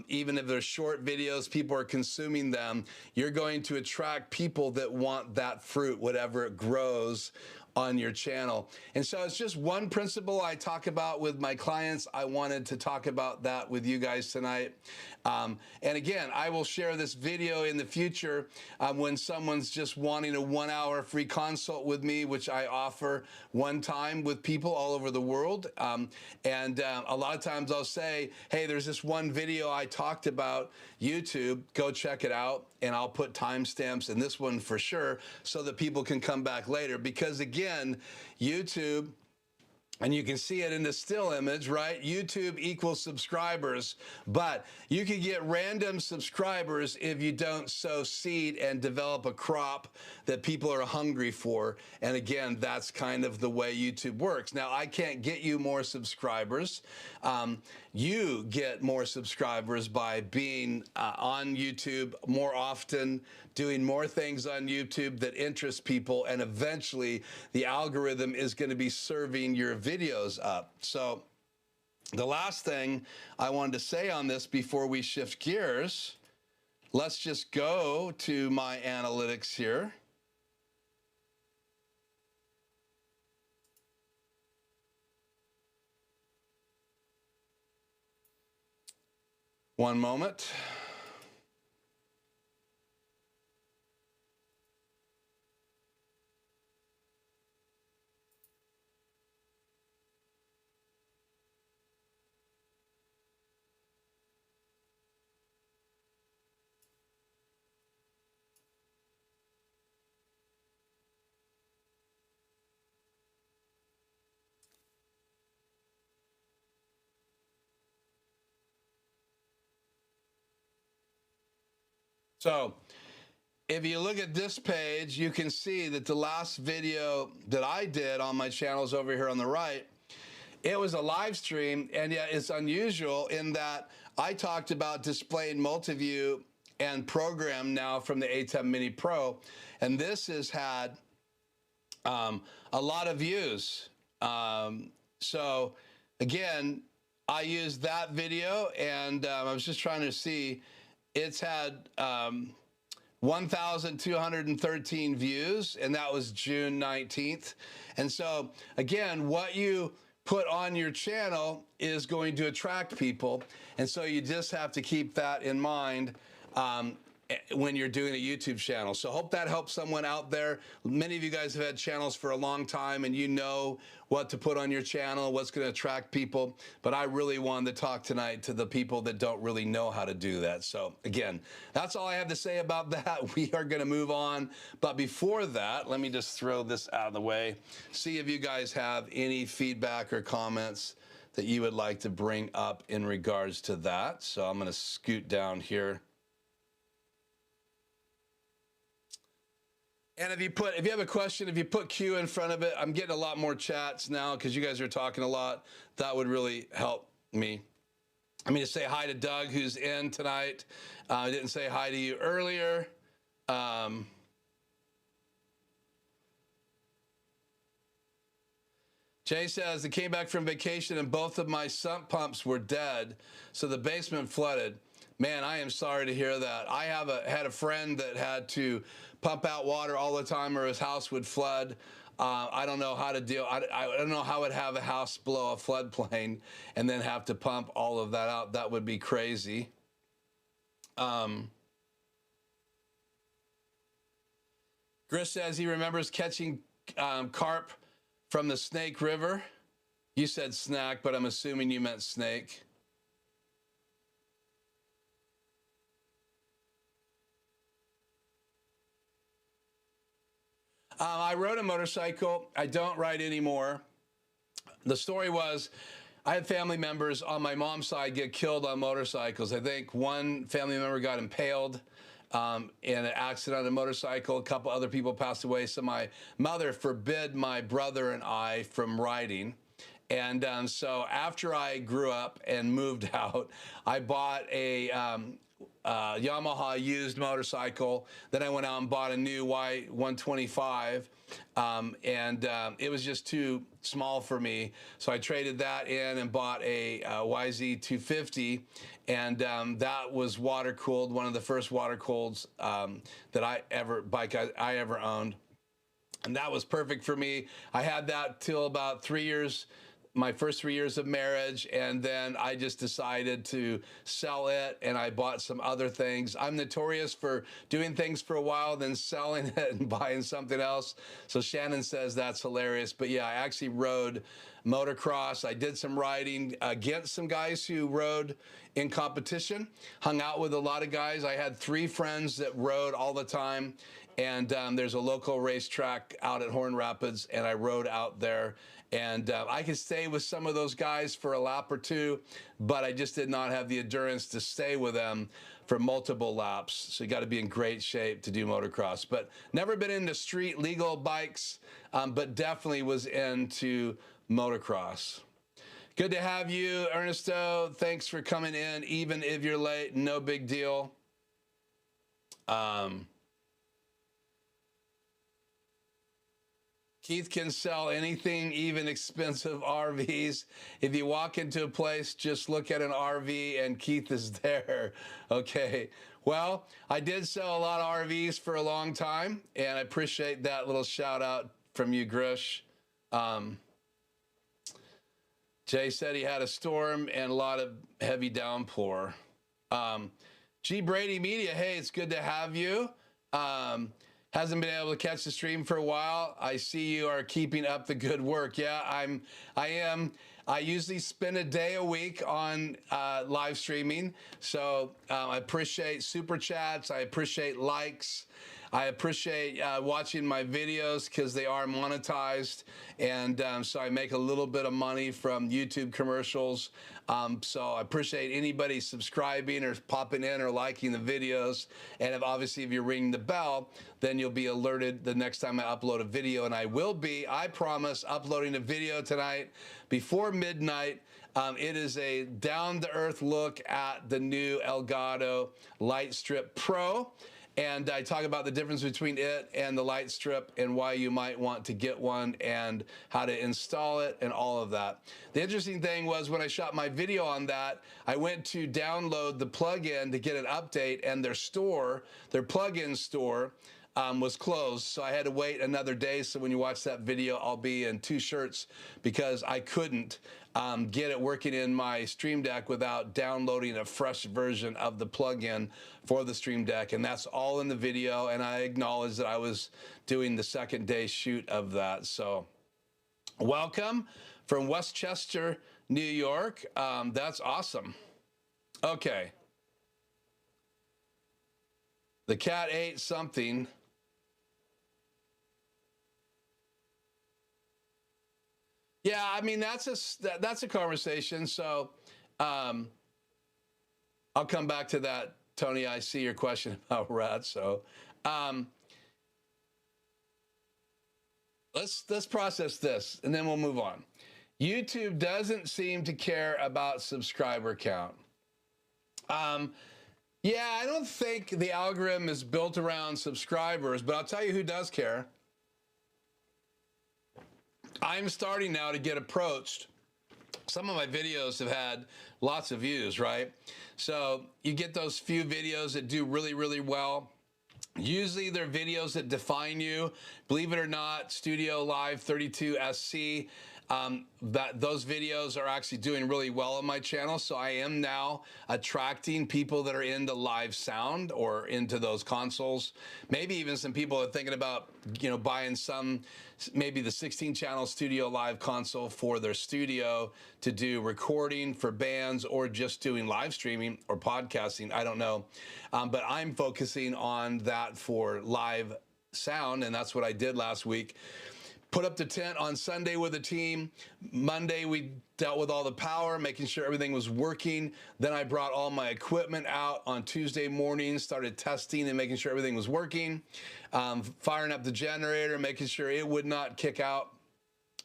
even if they're short videos, people are consuming them, you're going to attract people that want that fruit, whatever it grows on your channel. And so it's just one principle I talk about with my clients. I wanted to talk about that with you guys tonight. And again, I will share this video in the future when someone's just wanting a 1-hour free consult with me, which I offer one time with people all over the world. A lot of times I'll say, hey, there's this one video I talked about YouTube, go check it out. And I'll put timestamps in this one for sure so that people can come back later. Because again, YouTube And you can see it in the still image, right? YouTube equals subscribers, but you can get random subscribers if you don't sow seed and develop a crop that people are hungry for. And again, that's kind of the way YouTube works. Now, I can't get you more subscribers. You get more subscribers by being on YouTube more often, doing more things on YouTube that interest people, and eventually the algorithm is going to be serving your videos up. So the last thing I wanted to say on this before we shift gears, let's just go to my analytics here. One moment. So if you look at this page, you can see that the last video that I did on my channels over here on the right, it was a live stream, and yet it's unusual in that I talked about displaying multi-view and program now from the ATEm Mini Pro, and this has had a lot of views. So again, I used that video, and I was just trying to see, it's had 1,213 views, and that was June 19th. And so again, what you put on your channel is going to attract people. And so you just have to keep that in mind when you're doing a YouTube channel. So hope that helps someone out there. Many of you guys have had channels for a long time, and you know what to put on your channel, what's going to attract people. But I really wanted to talk tonight to the people that don't really know how to do that. So again, that's all I have to say about that. We are going to move on. But before that, let me just throw this out of the way. See if you guys have any feedback or comments that you would like to bring up in regards to that. So I'm going to scoot down here. And if you have a question, if you put Q in front of it, I'm getting a lot more chats now because you guys are talking a lot. That would really help me. I'm going to say hi to Doug, who's in tonight. I didn't say hi to you earlier. Jay says, I came back from vacation and both of my sump pumps were dead, so the basement flooded. Man, I am sorry to hear that. I had a friend that had to pump out water all the time or his house would flood. I don't know how to deal. I don't know how I'd have a house below a floodplain and then have to pump all of that out. That would be crazy. Gris says he remembers catching carp from the Snake River. You said snack, but I'm assuming you meant snake. I rode a motorcycle. I don't ride anymore. The story was I had family members on my mom's side get killed on motorcycles. I think one family member got impaled in an accident on a motorcycle. A couple other people passed away. So my mother forbid my brother and I from riding. And so after I grew up and moved out, I bought a Yamaha used motorcycle. Then I went out and bought a new Y125, it was just too small for me. So I traded that in and bought a YZ250, and that was water cooled, one of the first water cooleds that I ever owned. And that was perfect for me. I had that till about 3 years, my first 3 years of marriage, and then I just decided to sell it, and I bought some other things. I'm notorious for doing things for a while, then selling it and buying something else. So Shannon says that's hilarious. But yeah, I actually rode motocross. I did some riding against some guys who rode in competition, hung out with a lot of guys. I had 3 friends that rode all the time, and there's a local racetrack out at Horn Rapids, and I rode out there. And I could stay with some of those guys for a lap or two, but I just did not have the endurance to stay with them for multiple laps. So you got to be in great shape to do motocross. But never been into street legal bikes, but definitely was into motocross. Good to have you, Ernesto. Thanks for coming in, even if you're late, no big deal. Keith can sell anything, even expensive RVs. If you walk into a place, just look at an RV and Keith is there. Okay. Well, I did sell a lot of RVs for a long time, and I appreciate that little shout out from you, Grish. Jay said he had a storm and a lot of heavy downpour. G. Brady Media, hey, it's good to have you. Hasn't been able to catch the stream for a while. I see you are keeping up the good work. Yeah, I am. I usually spend a day a week on live streaming. So I appreciate super chats. I appreciate likes. I appreciate watching my videos because they are monetized. And so I make a little bit of money from YouTube commercials. So I appreciate anybody subscribing or popping in or liking the videos. And obviously, if you're ringing the bell, then you'll be alerted the next time I upload a video. And I will be, I promise, uploading a video tonight before midnight. It is a down-to-earth look at the new Elgato Light Strip Pro. And I talk about the difference between it and the light strip and why you might want to get one and how to install it and all of that. The interesting thing was when I shot my video on that, I went to download the plugin to get an update, and their store, their plugin store, was closed. So I had to wait another day. So when you watch that video, I'll be in 2 shirts because I couldn't get it working in my Stream Deck without downloading a fresh version of the plugin for the Stream Deck. And that's all in the video. And I acknowledge that I was doing the second day shoot of that. So welcome from Westchester, New York. That's awesome. Okay. The cat ate something. Yeah, I mean, that's a conversation. So I'll come back to that, Tony. I see your question about rats. So let's process this, and then we'll move on. YouTube doesn't seem to care about subscriber count. Yeah, I don't think the algorithm is built around subscribers, but I'll tell you who does care. I'm starting now to get approached. Some of my videos have had lots of views, right? So you get those few videos that do really, really well. Usually they're videos that define you. Believe it or not, Studio Live 32SC, those videos are actually doing really well on my channel. So I am now attracting people that are into live sound or into those consoles. Maybe even some people are thinking about, you know, buying maybe the 16-channel Studio Live console for their studio to do recording for bands or just doing live streaming or podcasting. I don't know. But I'm focusing on that for live sound, and that's what I did last week. Put up the tent on Sunday with the team. Monday, we dealt with all the power, making sure everything was working. Then I brought all my equipment out on Tuesday morning, started testing and making sure everything was working. Firing up the generator, making sure it would not kick out,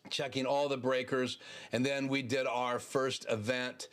checking all the breakers. And then we did our first event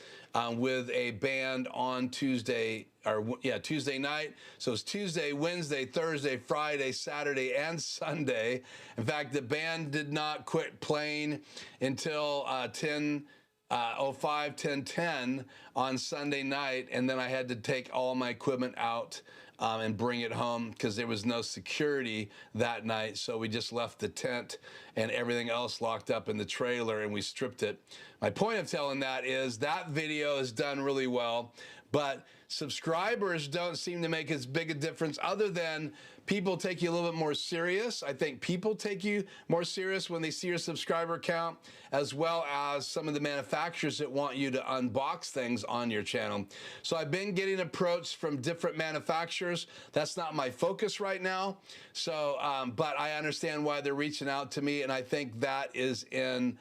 with a band on Tuesday night. So it's Tuesday, Wednesday, Thursday, Friday, Saturday, and Sunday. In fact, the band did not quit playing until 10:10 on Sunday night. And then I had to take all my equipment out and bring it home because there was no security that night. So we just left the tent and everything else locked up in the trailer, and we stripped it. My point of telling that is that video is done really well, but subscribers don't seem to make as big a difference other than people take you a little bit more serious. I think people take you more serious when they see your subscriber count, as well as some of the manufacturers that want you to unbox things on your channel. So I've been getting approached from different manufacturers. That's not my focus right now. So, but I understand why they're reaching out to me, and I think that is in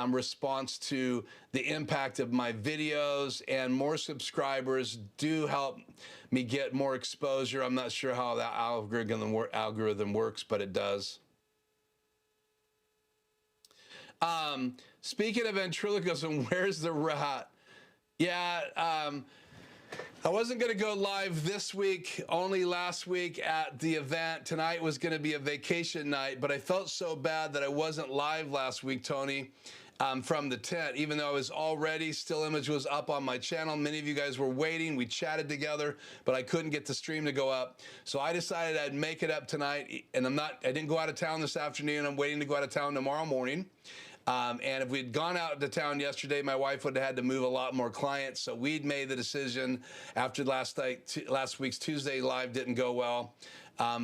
response to the impact of my videos, and more subscribers do help me get more exposure. I'm not sure how that algorithm works, but it does. Speaking of ventriloquism, where's the rat? Yeah, I wasn't going to go live this week, only last week at the event. Tonight was going to be a vacation night, but I felt so bad that I wasn't live last week, Tony, from the tent, even though I was already, still image was up on my channel. Many of you guys were waiting. We chatted together, but I couldn't get the stream to go up. So I decided I'd make it up tonight, and I didn't go out of town this afternoon. I'm waiting to go out of town tomorrow morning. And if we'd gone out to town yesterday, my wife would have had to move a lot more clients. So we'd made the decision after last week's Tuesday live didn't go well.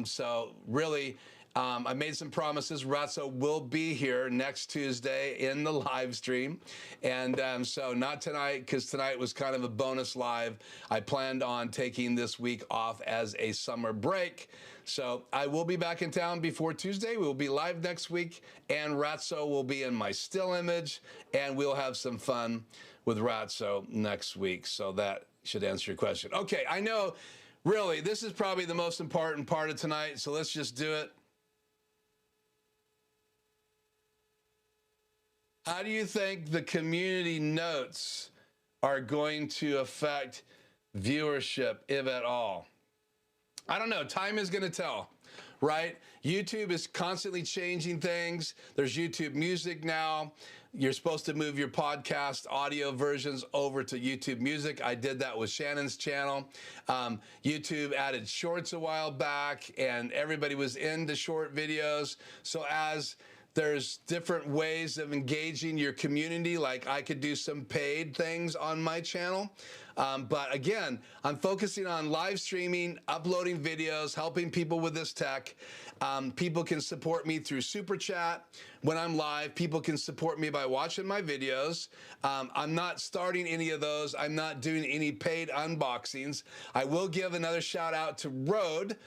So really, I made some promises. Ratso will be here next Tuesday in the live stream. And so not tonight, because tonight was kind of a bonus live. I planned on taking this week off as a summer break. So I will be back in town before Tuesday. We will be live next week, and Ratso will be in my still image, and we'll have some fun with Ratso next week. So that should answer your question. Okay, I know, really, this is probably the most important part of tonight, so let's just do it. How do you think the community notes are going to affect viewership, if at all? I don't know. Time is going to tell, right? YouTube is constantly changing things. There's YouTube Music now. You're supposed to move your podcast audio versions over to YouTube Music. I did that with Shannon's channel. YouTube added shorts a while back, and everybody was into short videos. So as there's different ways of engaging your community, like I could do some paid things on my channel. But again, I'm focusing on live streaming, uploading videos, helping people with this tech. People can support me through Super Chat when I'm live. People can support me by watching my videos. I'm not starting any of those. I'm not doing any paid unboxings. I will give another shout out to Rode.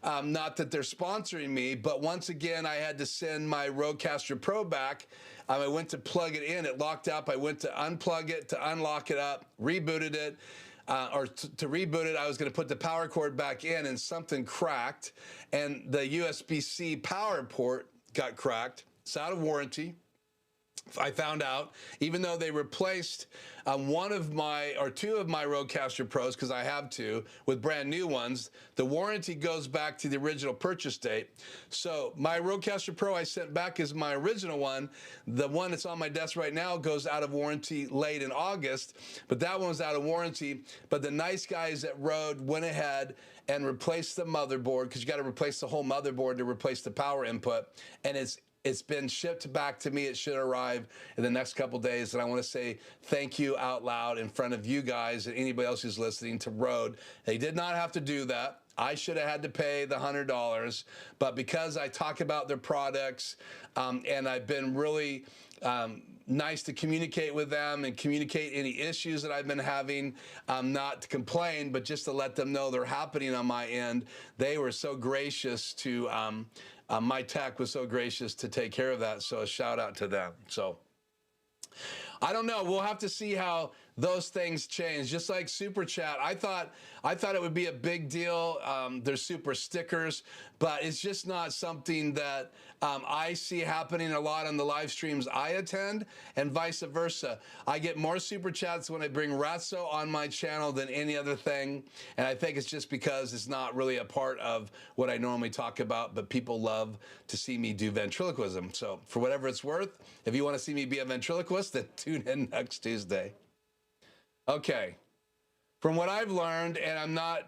Not that they're sponsoring me, but once again, I had to send my Rodecaster Pro back. I went to plug it in, it locked up. I went to unplug it, to unlock it up, rebooted it, to reboot it. I was going to put the power cord back in, and something cracked, and the USB-C power port got cracked. It's out of warranty. I found out, even though they replaced one of my, or two of my Rodecaster Pros, because I have two, with brand new ones, the warranty goes back to the original purchase date. So my Rodecaster Pro I sent back is my original one. The one that's on my desk right now goes out of warranty late in August, but that one was out of warranty. But the nice guys at Rode went ahead and replaced the motherboard, because you got to replace the whole motherboard to replace the power input, and it's been shipped back to me. It should arrive in the next couple days. And I want to say thank you out loud in front of you guys and anybody else who's listening to Rode. They did not have to do that. I should have had to pay the $100, but because I talk about their products and I've been really nice to communicate with them and communicate any issues that I've been having, not to complain, but just to let them know they're happening on my end. They were so gracious to, my tech was so gracious to take care of that. So a shout out to them. So I don't know. We'll have to see how those things change. Just like Super Chat, I thought it would be a big deal. There's super stickers, but it's just not something that I see happening a lot on the live streams I attend, and vice versa. I get more Super Chats when I bring Ratso on my channel than any other thing, and I think it's just because it's not really a part of what I normally talk about, but people love to see me do ventriloquism. So for whatever it's worth, if you want to see me be a ventriloquist, then tune in next Tuesday. Okay, from what I've learned, and I'm not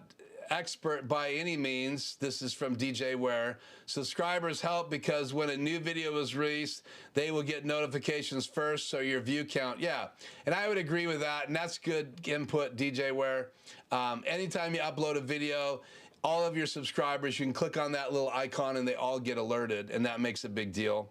expert by any means, this is from DJ Ware, subscribers help because when a new video is released, they will get notifications first, so your view count, yeah. And I would agree with that, and that's good input, DJ Ware. Anytime you upload a video, all of your subscribers, you can click on that little icon and they all get alerted, and that makes a big deal.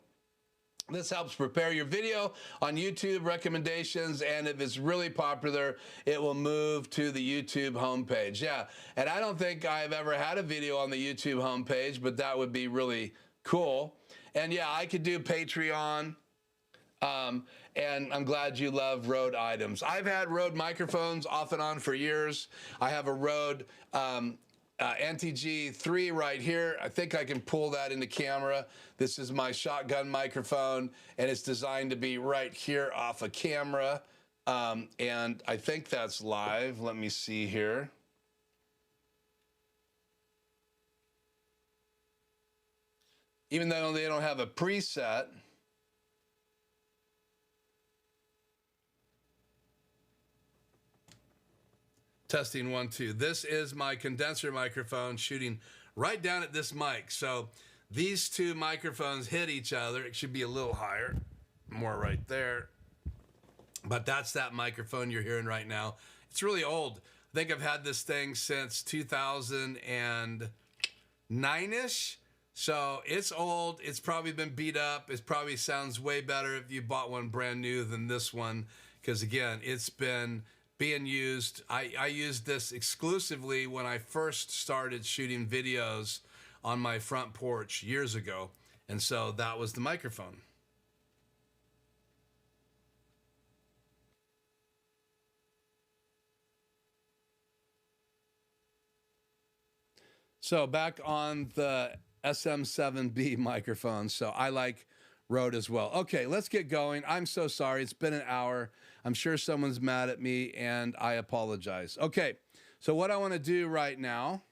This helps prepare your video on YouTube recommendations, and if it's really popular, it will move to the YouTube homepage. Yeah, and I don't think I've ever had a video on the YouTube homepage, but that would be really cool. And yeah, I could do Patreon, and I'm glad you love Rode items. I've had Rode microphones off and on for years. I have a Rode nthe 3 right here. I think I can pull that into camera. This is my shotgun microphone, and it's designed to be right here off a camera. And I think that's live. Let me see here. Even though they don't have a preset. Testing 1, 2. This is my condenser microphone shooting right down at this mic. So these two microphones hit each other. It should be a little higher, more right there. But that's that microphone you're hearing right now. It's really old. I think I've had this thing since 2009-ish. So it's old. It's probably been beat up. It probably sounds way better if you bought one brand new than this one. Because again, it's been being used. I used this exclusively when I first started shooting videos on my front porch years ago. And so that was the microphone. So back on the SM7B microphone. So I like Rode as well. Okay, let's get going. I'm so sorry. It's been an hour. I'm sure someone's mad at me, and I apologize. Okay, so what I want to do right now,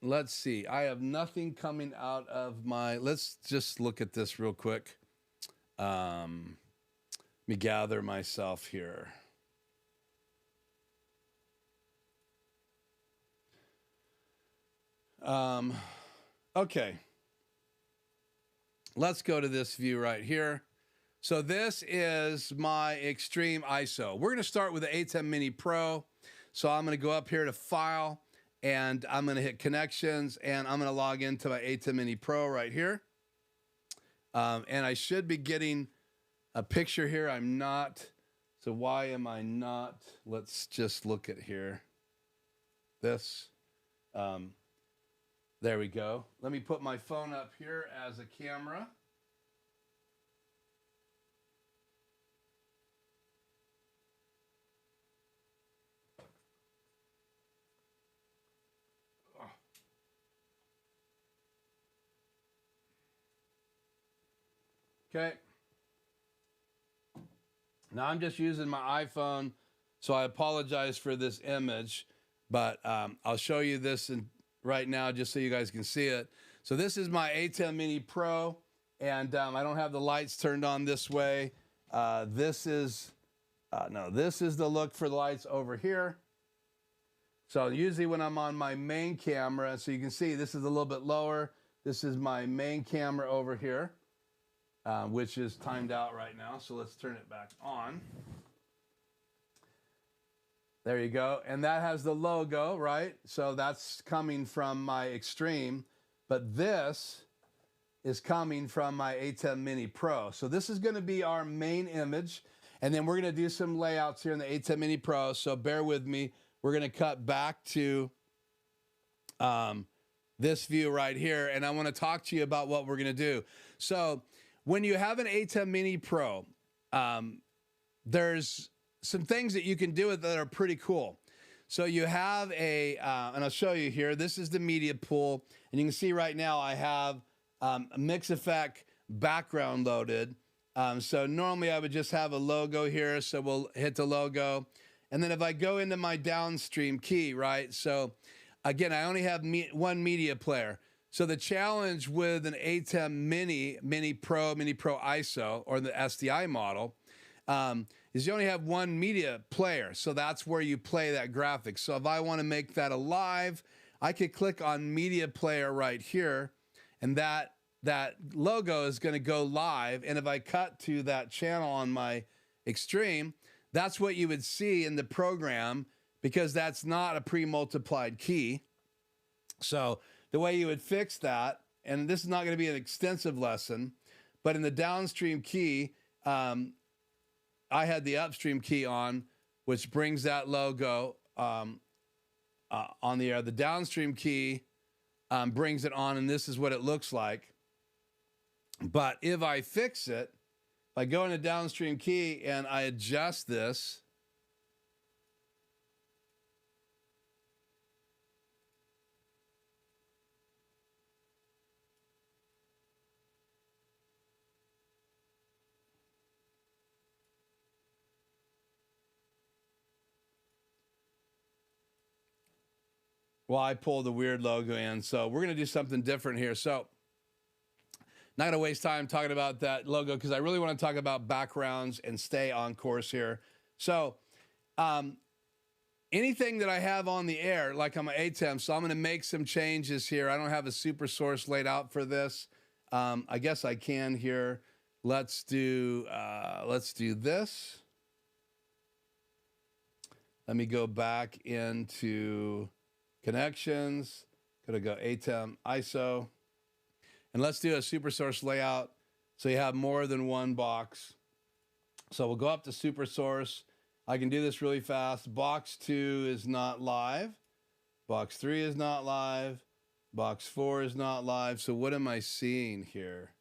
let's see. I have nothing coming out of my, let's just look at this real quick. Let me gather myself here. Okay. Let's go to this view right here. So this is my extreme ISO. We're going to start with the ATEm Mini Pro. So I'm going to go up here to File, and I'm going to hit Connections, and I'm going to log into my ATEm Mini Pro right here. And I should be getting a picture here. I'm not. So why am I not? Let's just look at here. This. There we go. Let me put my phone up here as a camera. Okay. Now I'm just using my iPhone, so I apologize for this image, but I'll show you this right now just so you guys can see it. So this is my ATEm Mini Pro, and I don't have the lights turned on this way. This is the look for the lights over here. So usually when I'm on my main camera, so you can see this is a little bit lower. This is my main camera over here. Which is timed out right now. So let's turn it back on. There you go. And that has the logo, right? So that's coming from my Extreme. But this is coming from my ATEm Mini Pro. So this is going to be our main image. And then we're going to do some layouts here in the ATEm Mini Pro. So bear with me. We're going to cut back to this view right here. And I want to talk to you about what we're going to do. So when you have an ATEm Mini Pro, there's some things that you can do with that are pretty cool. So you have and I'll show you here, this is the media pool. And you can see right now I have a mix effect background loaded. So normally I would just have a logo here. So we'll hit the logo. And then if I go into my downstream key, right? So again, I only have one media player. So the challenge with an ATEm Mini Pro ISO, or the SDI model, is you only have one media player. So that's where you play that graphic. So if I want to make that alive, I could click on media player right here, and that logo is going to go live. And if I cut to that channel on my Extreme, that's what you would see in the program, because that's not a pre-multiplied key. So the way you would fix that, and this is not going to be an extensive lesson, but in the downstream key, I had the upstream key on, which brings that logo on the air. The downstream key brings it on, and this is what it looks like. But if I fix it, if I go into downstream key and I adjust this, well, I pulled the weird logo in. So we're going to do something different here. So not going to waste time talking about that logo because I really want to talk about backgrounds and stay on course here. So anything that I have on the air, like on my ATEm, so I'm going to make some changes here. I don't have a SuperSource laid out for this. I guess I can here. Let's do this. Let me go back into connections. Gonna go ATEm ISO. And let's do a SuperSource layout so you have more than one box. So we'll go up to SuperSource. I can do this really fast. Box 2 is not live. Box 3 is not live. Box 4 is not live. So what am I seeing here?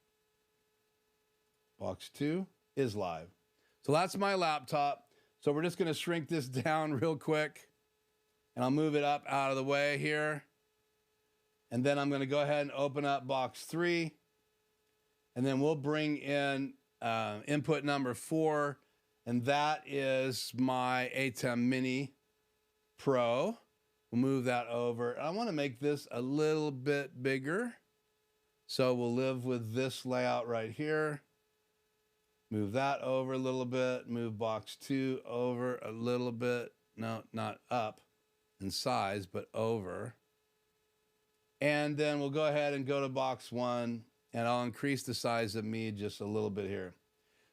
Box 2 is live. So that's my laptop. So we're just going to shrink this down real quick. And I'll move it up out of the way here. And then I'm going to go ahead and open up box 3. And then we'll bring in input number 4. And that is my ATEm Mini Pro. We'll move that over. I want to make this a little bit bigger. So we'll live with this layout right here. Move that over a little bit. Move box 2 over a little bit. No, not up in size, but over. And then we'll go ahead and go to box 1, and I'll increase the size of me just a little bit here.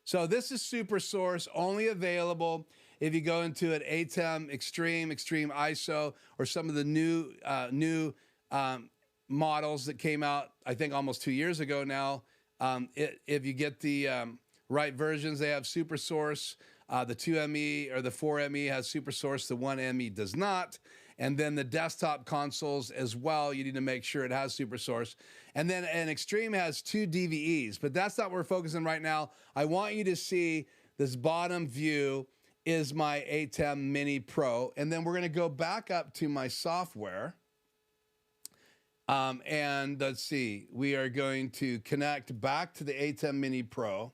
So this is SuperSource, only available if you go into an ATEm Extreme ISO, or some of the new models that came out, I think almost 2 years ago now. If you get the right versions, they have SuperSource. The 2ME or the 4ME has SuperSource, the 1ME does not. And then the desktop consoles as well, you need to make sure it has SuperSource. And then an Extreme has 2 DVEs, but that's not what we're focusing right now. I want you to see this bottom view is my ATEm Mini Pro. And then we're going to go back up to my software. And let's see, we are going to connect back to the ATEm Mini Pro.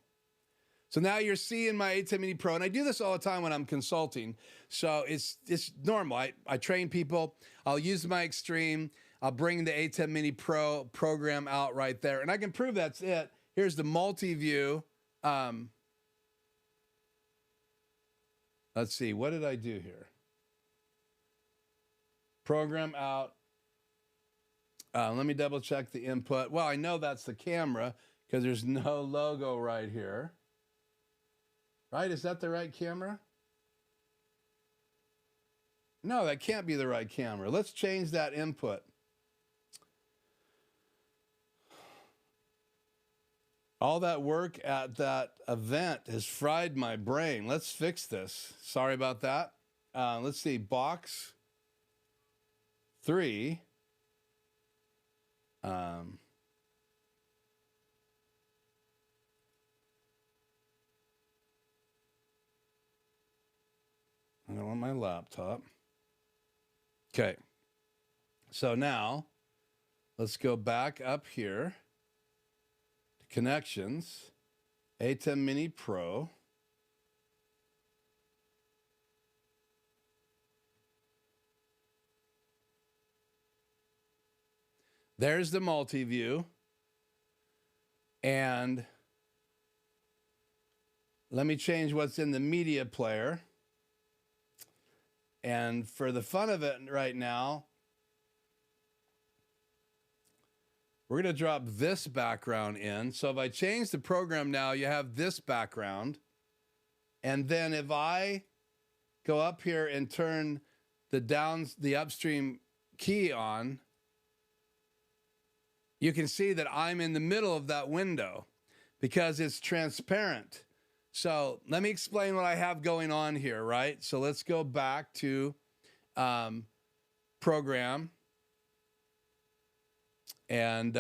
So now you're seeing my ATEm Mini Pro, and I do this all the time when I'm consulting. So it's normal. I train people. I'll use my Extreme. I'll bring the ATEm Mini Pro program out right there, and I can prove that's it. Here's the multi-view. Let's see, what did I do here? Program out. Let me double check the input. Well, I know that's the camera because there's no logo right here. Right? Is that the right camera? No, that can't be the right camera. Let's change that input. All that work at that event has fried my brain. Let's fix this. Sorry about that. Let's see. Box 3. I don't want my laptop. Okay. So now let's go back up here to connections, ATEm Mini Pro. There's the multi-view. And let me change what's in the media player. And for the fun of it right now, we're going to drop this background in. So if I change the program now, you have this background. And then if I go up here and turn the upstream key on, you can see that I'm in the middle of that window because it's transparent. So let me explain what I have going on here, right? So let's go back to program. And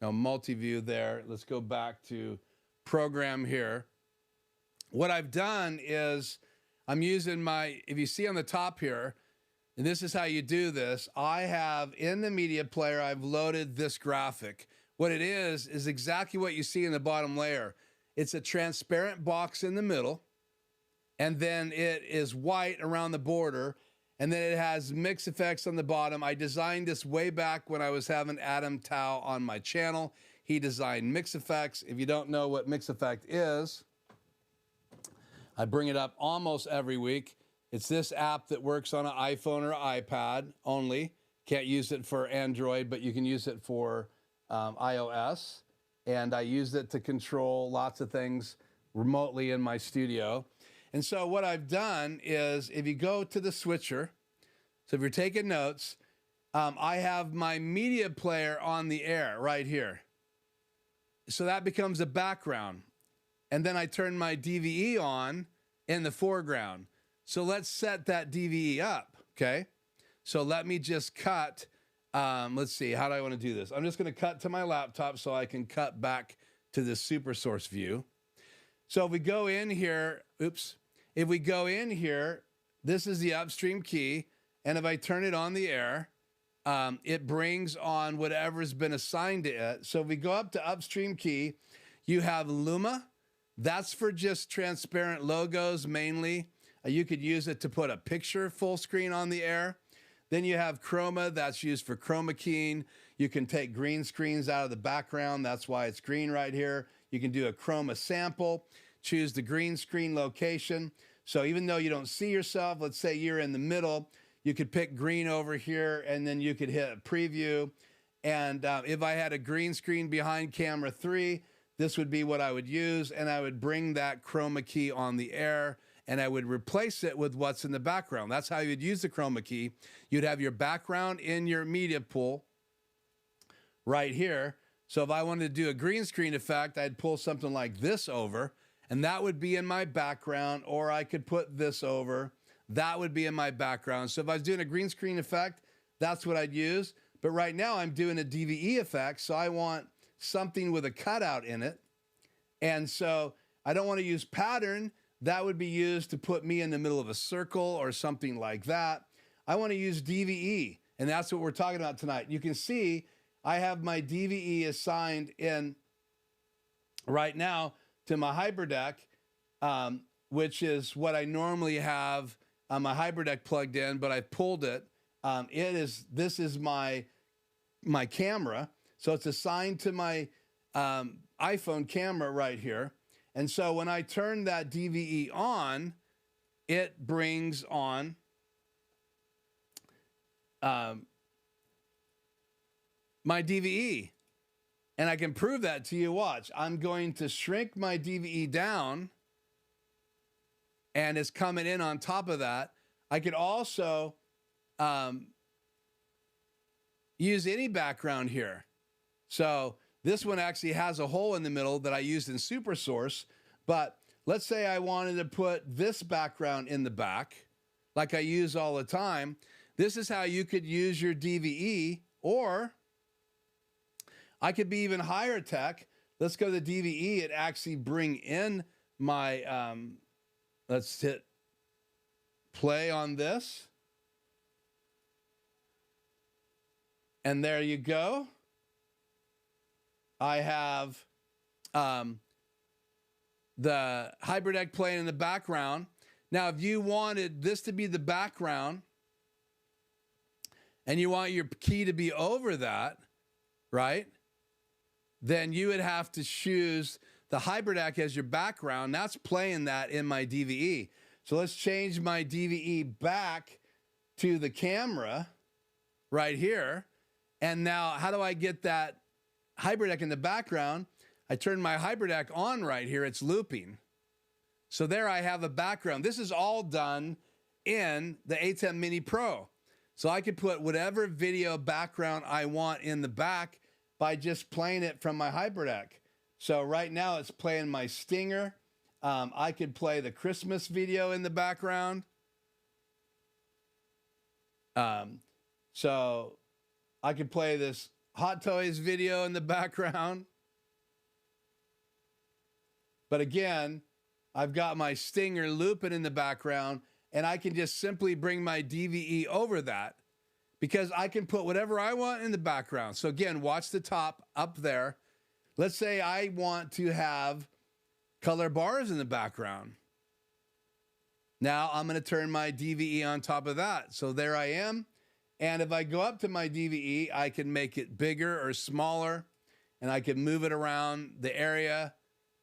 multi-view there. Let's go back to program here. What I've done is I'm using my, if you see on the top here, and this is how you do this, I have in the media player, I've loaded this graphic. What it is exactly what you see in the bottom layer. It's a transparent box in the middle, and then it is white around the border, and then it has mix effects on the bottom. I designed this way back when I was having Adam Tao on my channel. He designed mix effects. If you don't know what mix effect is, I bring it up almost every week. It's this app that works on an iPhone or iPad only. Can't use it for Android, but you can use it for iOS. And I use it to control lots of things remotely in my studio. And so what I've done is, if you go to the switcher, so if you're taking notes, I have my media player on the air right here. So that becomes a background. And then I turn my DVE on in the foreground. So let's set that DVE up, okay? So let me just cut, let's see, how do I want to do this? I'm just going to cut to my laptop so I can cut back to the SuperSource view. So if we go in here, if we go in here, this is the upstream key, and if I turn it on the air, it brings on whatever's been assigned to it. So if we go up to upstream key, you have Luma. That's for just transparent logos mainly. You could use it to put a picture full screen on the air. Then you have Chroma, that's used for chroma keying. You can take green screens out of the background. That's why it's green right here. You can do a chroma sample, choose the green screen location. So even though you don't see yourself, let's say you're in the middle, you could pick green over here, and then you could hit preview. And if I had a green screen behind camera 3, this would be what I would use, and I would bring that chroma key on the air, and I would replace it with what's in the background. That's how you'd use the chroma key. You'd have your background in your media pool right here. So if I wanted to do a green screen effect, I'd pull something like this over, and that would be in my background, or I could put this over. That would be in my background. So if I was doing a green screen effect, that's what I'd use. But right now I'm doing a DVE effect, so I want something with a cutout in it. And so I don't want to use pattern. That would be used to put me in the middle of a circle or something like that. I want to use DVE, and that's what we're talking about tonight. You can see I have my DVE assigned in right now to my HyperDeck, which is what I normally have my HyperDeck plugged in, but I pulled it. This is my camera, so it's assigned to my iPhone camera right here. And so when I turn that DVE on, it brings on my DVE. And I can prove that to you. Watch. I'm going to shrink my DVE down, and it's coming in on top of that. I could also use any background here. So this one actually has a hole in the middle that I used in SuperSource, but let's say I wanted to put this background in the back, like I use all the time. This is how you could use your DVE, or I could be even higher tech. Let's go to the DVE and actually bring in my, let's hit play on this. And there you go. I have the HyperDeck playing in the background. Now, if you wanted this to be the background and you want your key to be over that, right? Then you would have to choose the HyperDeck as your background. That's playing that in my DVE. So let's change my DVE back to the camera right here. And now how do I get that HyperDeck in the background? I turn my HyperDeck on right here. It's looping. So there I have a background. This is all done in the ATEm Mini Pro. So I could put whatever video background I want in the back by just playing it from my HyperDeck. So right now it's playing my Stinger. I could play the Christmas video in the background. So I could play this Hot Toys video in the background. But again, I've got my stinger looping in the background, and I can just simply bring my DVE over that because I can put whatever I want in the background. So again, watch the top up there. Let's say I want to have color bars in the background. Now I'm going to turn my DVE on top of that. So there I am. And if I go up to my DVE, I can make it bigger or smaller, and I can move it around the area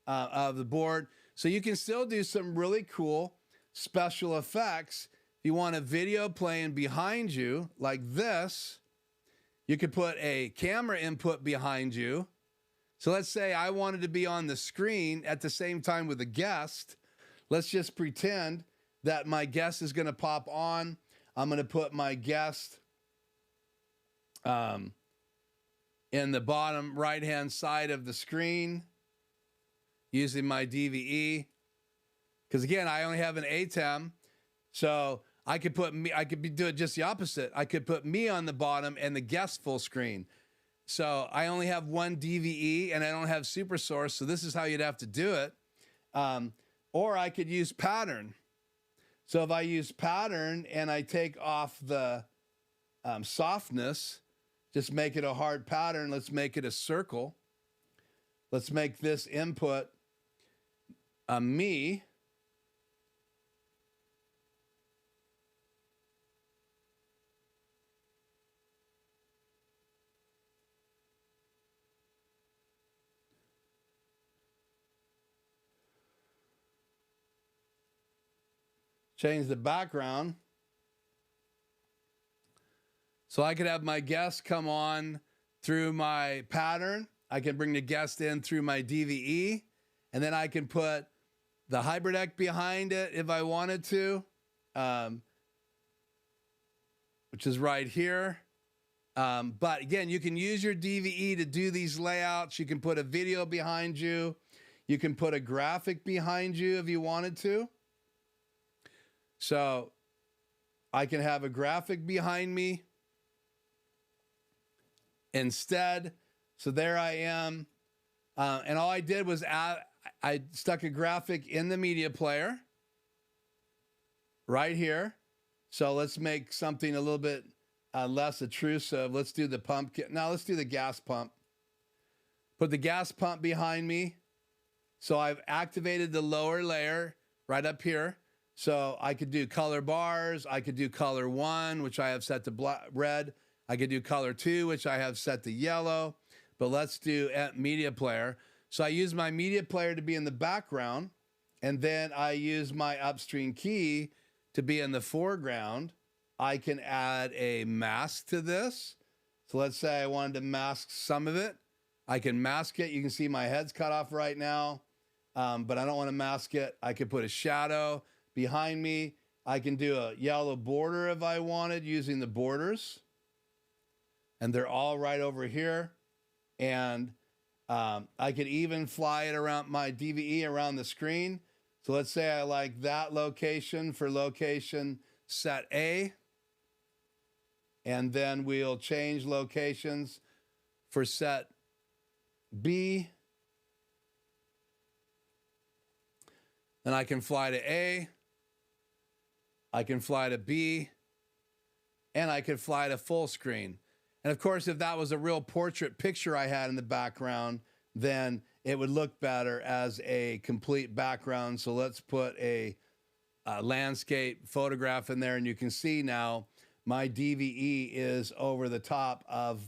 of the board. So you can still do some really cool special effects. If you want a video playing behind you like this, you could put a camera input behind you. So let's say I wanted to be on the screen at the same time with a guest. Let's just pretend that my guest is going to pop on. I'm going to put my guest in the bottom right-hand side of the screen using my DVE. Because again, I only have an ATEm, so I could put me, do it just the opposite. I could put me on the bottom and the guest full screen. So I only have one DVE and I don't have SuperSource, so this is how you'd have to do it. Or I could use pattern. So if I use pattern and I take off the softness, just make it a hard pattern. Let's make it a circle. Let's make this input a me. Change the background. So I could have my guest come on through my pattern. I can bring the guest in through my DVE, and then I can put the HyperDeck behind it if I wanted to, which is right here. But again, you can use your DVE to do these layouts. You can put a video behind you. You can put a graphic behind you if you wanted to. So I can have a graphic behind me instead. So there I am. And all I did was I stuck a graphic in the media player right here. So let's make something a little bit less obtrusive. Let's do the pump. Now let's do the gas pump. Put the gas pump behind me. So I've activated the lower layer right up here. So I could do color bars. I could do color 1, which I have set to red. I could do color 2, which I have set to yellow. But let's do media player. So I use my media player to be in the background, and then I use my upstream key to be in the foreground. I can add a mask to this. So let's say I wanted to mask some of it. I can mask it. You can see my head's cut off right now, but I don't want to mask it. I could put a shadow behind me. I can do a yellow border if I wanted using the borders. And they're all right over here. And I could even fly it around my DVE around the screen. So let's say I like that location for location set A. And then we'll change locations for set B. Then I can fly to A. I can fly to B. And I could fly to full screen. And of course, if that was a real portrait picture I had in the background, then it would look better as a complete background. So let's put a landscape photograph in there, and you can see now my DVE is over the top of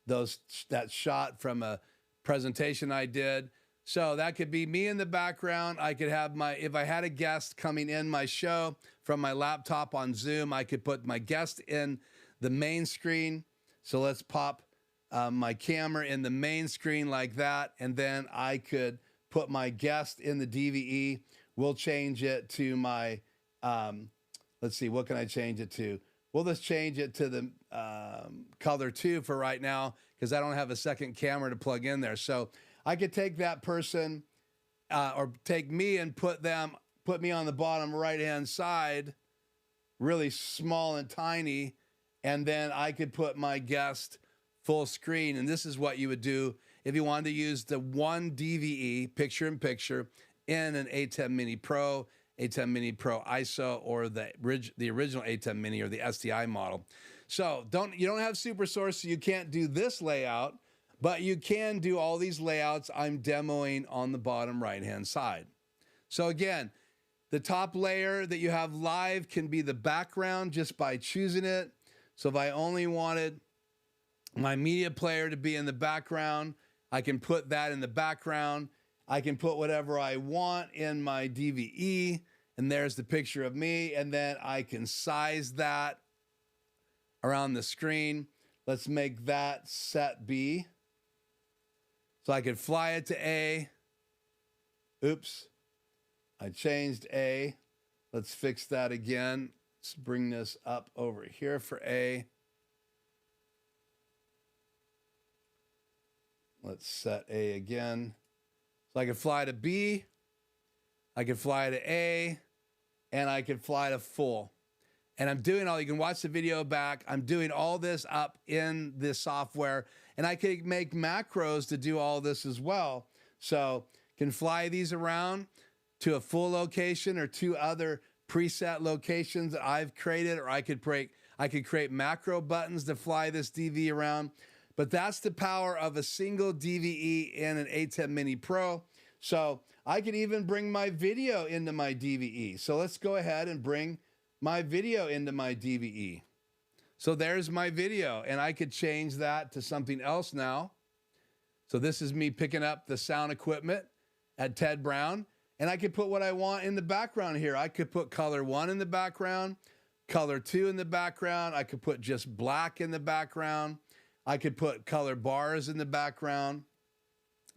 that shot from a presentation I did. So that could be me in the background. I could have if I had a guest coming in my show from my laptop on Zoom, I could put my guest in the main screen. So let's pop my camera in the main screen like that, and then I could put my guest in the DVE. We'll change it to my, let's see, what can I change it to? We'll just change it to the color 2 for right now, because I don't have a second camera to plug in there. So I could take that person or take me and put me on the bottom right-hand side, really small and tiny, and then I could put my guest full screen. And this is what you would do if you wanted to use the one DVE, picture-in-picture, in an ATEm Mini Pro, ATEm Mini Pro ISO, or the original ATEm Mini or the SDI model. So you don't have SuperSource, so you can't do this layout, but you can do all these layouts I'm demoing on the bottom right-hand side. So again, the top layer that you have live can be the background just by choosing it. So if I only wanted my media player to be in the background, I can put that in the background. I can put whatever I want in my DVE, and there's the picture of me, and then I can size that around the screen. Let's make that set B. So I could fly it to A. Oops, I changed A. Let's fix that again. Let's bring this up over here for A. Let's set A again. So I could fly to B, I could fly to A, and I could fly to full. And I'm doing all, you can watch the video back. I'm doing all this up in this software, and I could make macros to do all this as well. So can fly these around to a full location or two other preset locations that I've created, or I could create macro buttons to fly this DVE around. But that's the power of a single DVE in an ATEm Mini Pro. So I could even bring my video into my DVE. So let's go ahead and bring my video into my DVE. So there's my video, and I could change that to something else now. So this is me picking up the sound equipment at Ted Brown, and I could put what I want in the background here. I could put color 1 in the background, color 2 in the background. I could put just black in the background. I could put color bars in the background.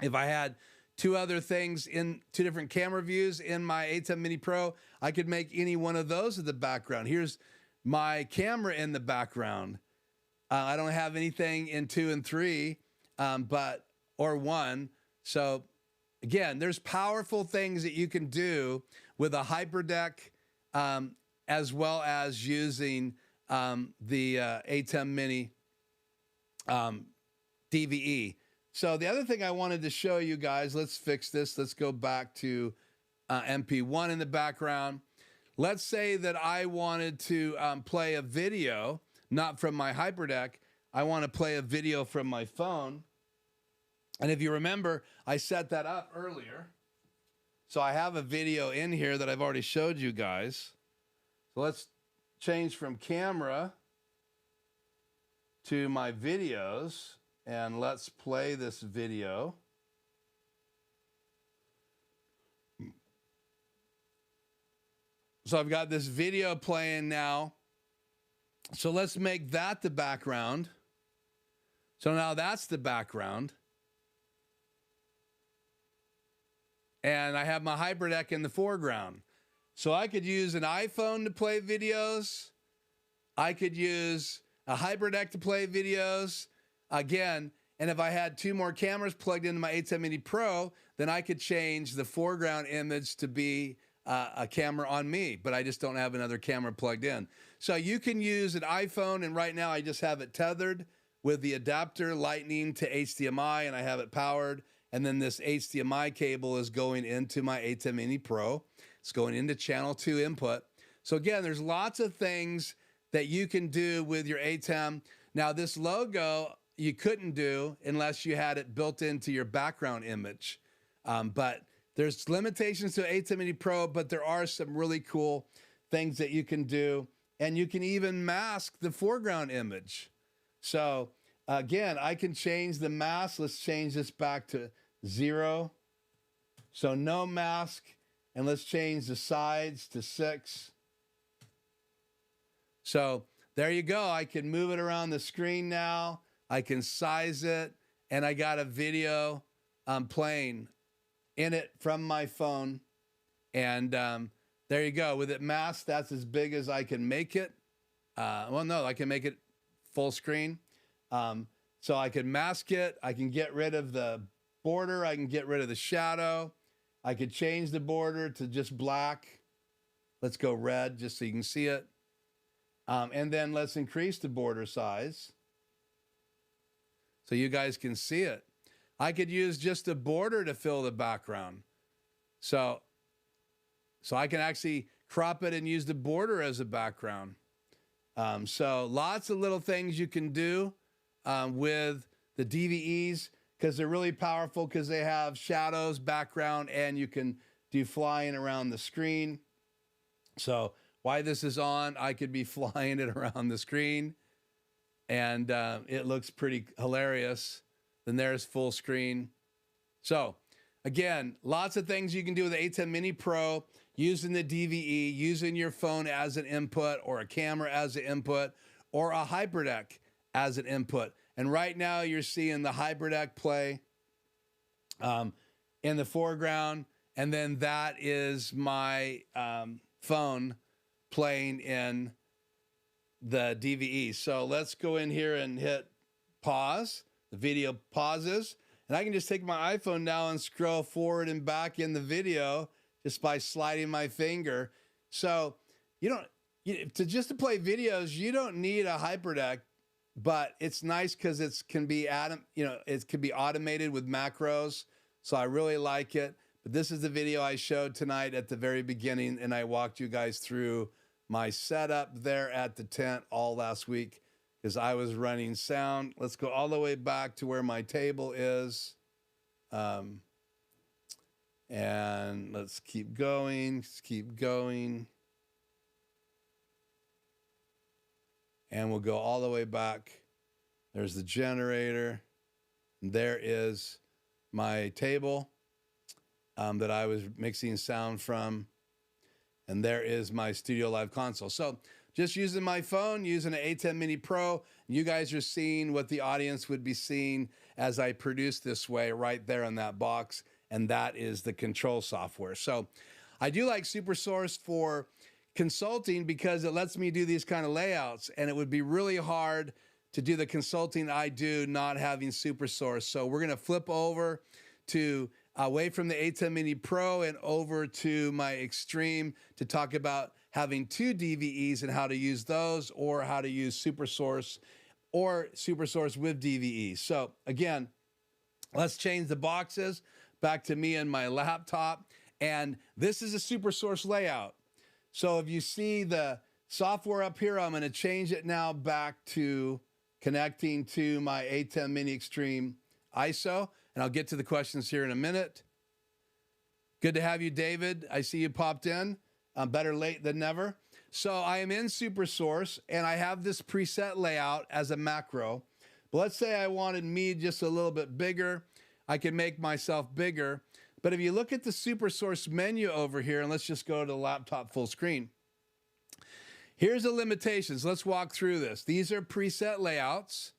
If I had two other things in two different camera views in my ATEm Mini Pro, I could make any one of those in the background. Here's my camera in the background. I don't have anything in 2 and 3, or 1. So again, there's powerful things that you can do with a HyperDeck, as well as using the ATEm Mini DVE. So the other thing I wanted to show you guys, let's fix this. Let's go back to MP1 in the background. Let's say that I wanted to play a video, not from my HyperDeck. I want to play a video from my phone. And if you remember, I set that up earlier. So I have a video in here that I've already showed you guys. So let's change from camera to my videos, and let's play this video. So I've got this video playing now. So let's make that the background. So now that's the background. And I have my HyperDeck in the foreground. So I could use an iPhone to play videos. I could use a HyperDeck to play videos again. And if I had 2 more cameras plugged into my ATEm Mini Pro, then I could change the foreground image to be a camera on me, but I just don't have another camera plugged in. So you can use an iPhone, and right now I just have it tethered with the adapter lightning to HDMI, and I have it powered. And then this HDMI cable is going into my ATEm Mini Pro. It's going into channel 2 input. So again, there's lots of things that you can do with your ATEm. Now this logo you couldn't do unless you had it built into your background image. But there's limitations to ATEm Mini Pro, but there are some really cool things that you can do. And you can even mask the foreground image. So again, I can change the mask. Let's change this back to 0. So no mask. And let's change the sides to 6. So there you go. I can move it around the screen now. I can size it. And I got a video playing in it from my phone. And there you go. With it masked, that's as big as I can make it. Well, no, I can make it full screen. So I can mask it. I can get rid of the border. I can get rid of the shadow. I could change the border to just black. Let's go red just so you can see it. And then let's increase the border size. so you guys can see it. I could use just a border to fill the background. So I can actually crop it and use the border as a background. So lots of little things you can do with the DVEs, because they're really powerful, because they have shadows, background, and you can do flying around the screen. So while this is on, I could be flying it around the screen, and it looks pretty hilarious. Then there's full screen. So again, lots of things you can do with the ATEm Mini Pro, using the DVE, using your phone as an input, or a camera as an input, or a HyperDeck as an input. And right now you're seeing the HyperDeck play in the foreground, and then that is my phone playing in the DVE. So let's go in here and hit pause. The video pauses, and I can just take my iPhone now and scroll forward and back in the video just by sliding my finger. So just to play videos, you don't need a HyperDeck, but it's nice because it can be automated with macros. So I really like it. But this is the video I showed tonight at the very beginning, and I walked you guys through my setup there at the tent all last week, because I was running sound. Let's go all the way back to where my table is. And let's keep going, And we'll go all the way back. There's the generator. There is my table that I was mixing sound from. And there is my Studio Live console. So just using my phone, using an ATEm Mini Pro, you guys are seeing what the audience would be seeing as I produce this way right there in that box. And that is the control software. So I do like SuperSource for consulting, because it lets me do these kind of layouts, and it would be really hard to do the consulting I do not having SuperSource. So we're going to flip over to away from the ATEm Mini Pro and over to my Extreme to talk about having two DVEs and how to use those, or how to use SuperSource or SuperSource with DVEs. So again, let's change the boxes back to me and my laptop. And this is a SuperSource layout. So if you see the software up here, I'm going to change it now back to connecting to my ATEm Mini Extreme ISO. And I'll get to the questions here in a minute. Good to have you, David. I see you popped in. Better late than never. So I am in SuperSource, and I have this preset layout as a macro. But let's say I wanted me just a little bit bigger. I can make myself bigger. But if you look at the SuperSource menu over here, and let's just go to the laptop full screen. Here's the limitations. Let's walk through this. These are preset layouts.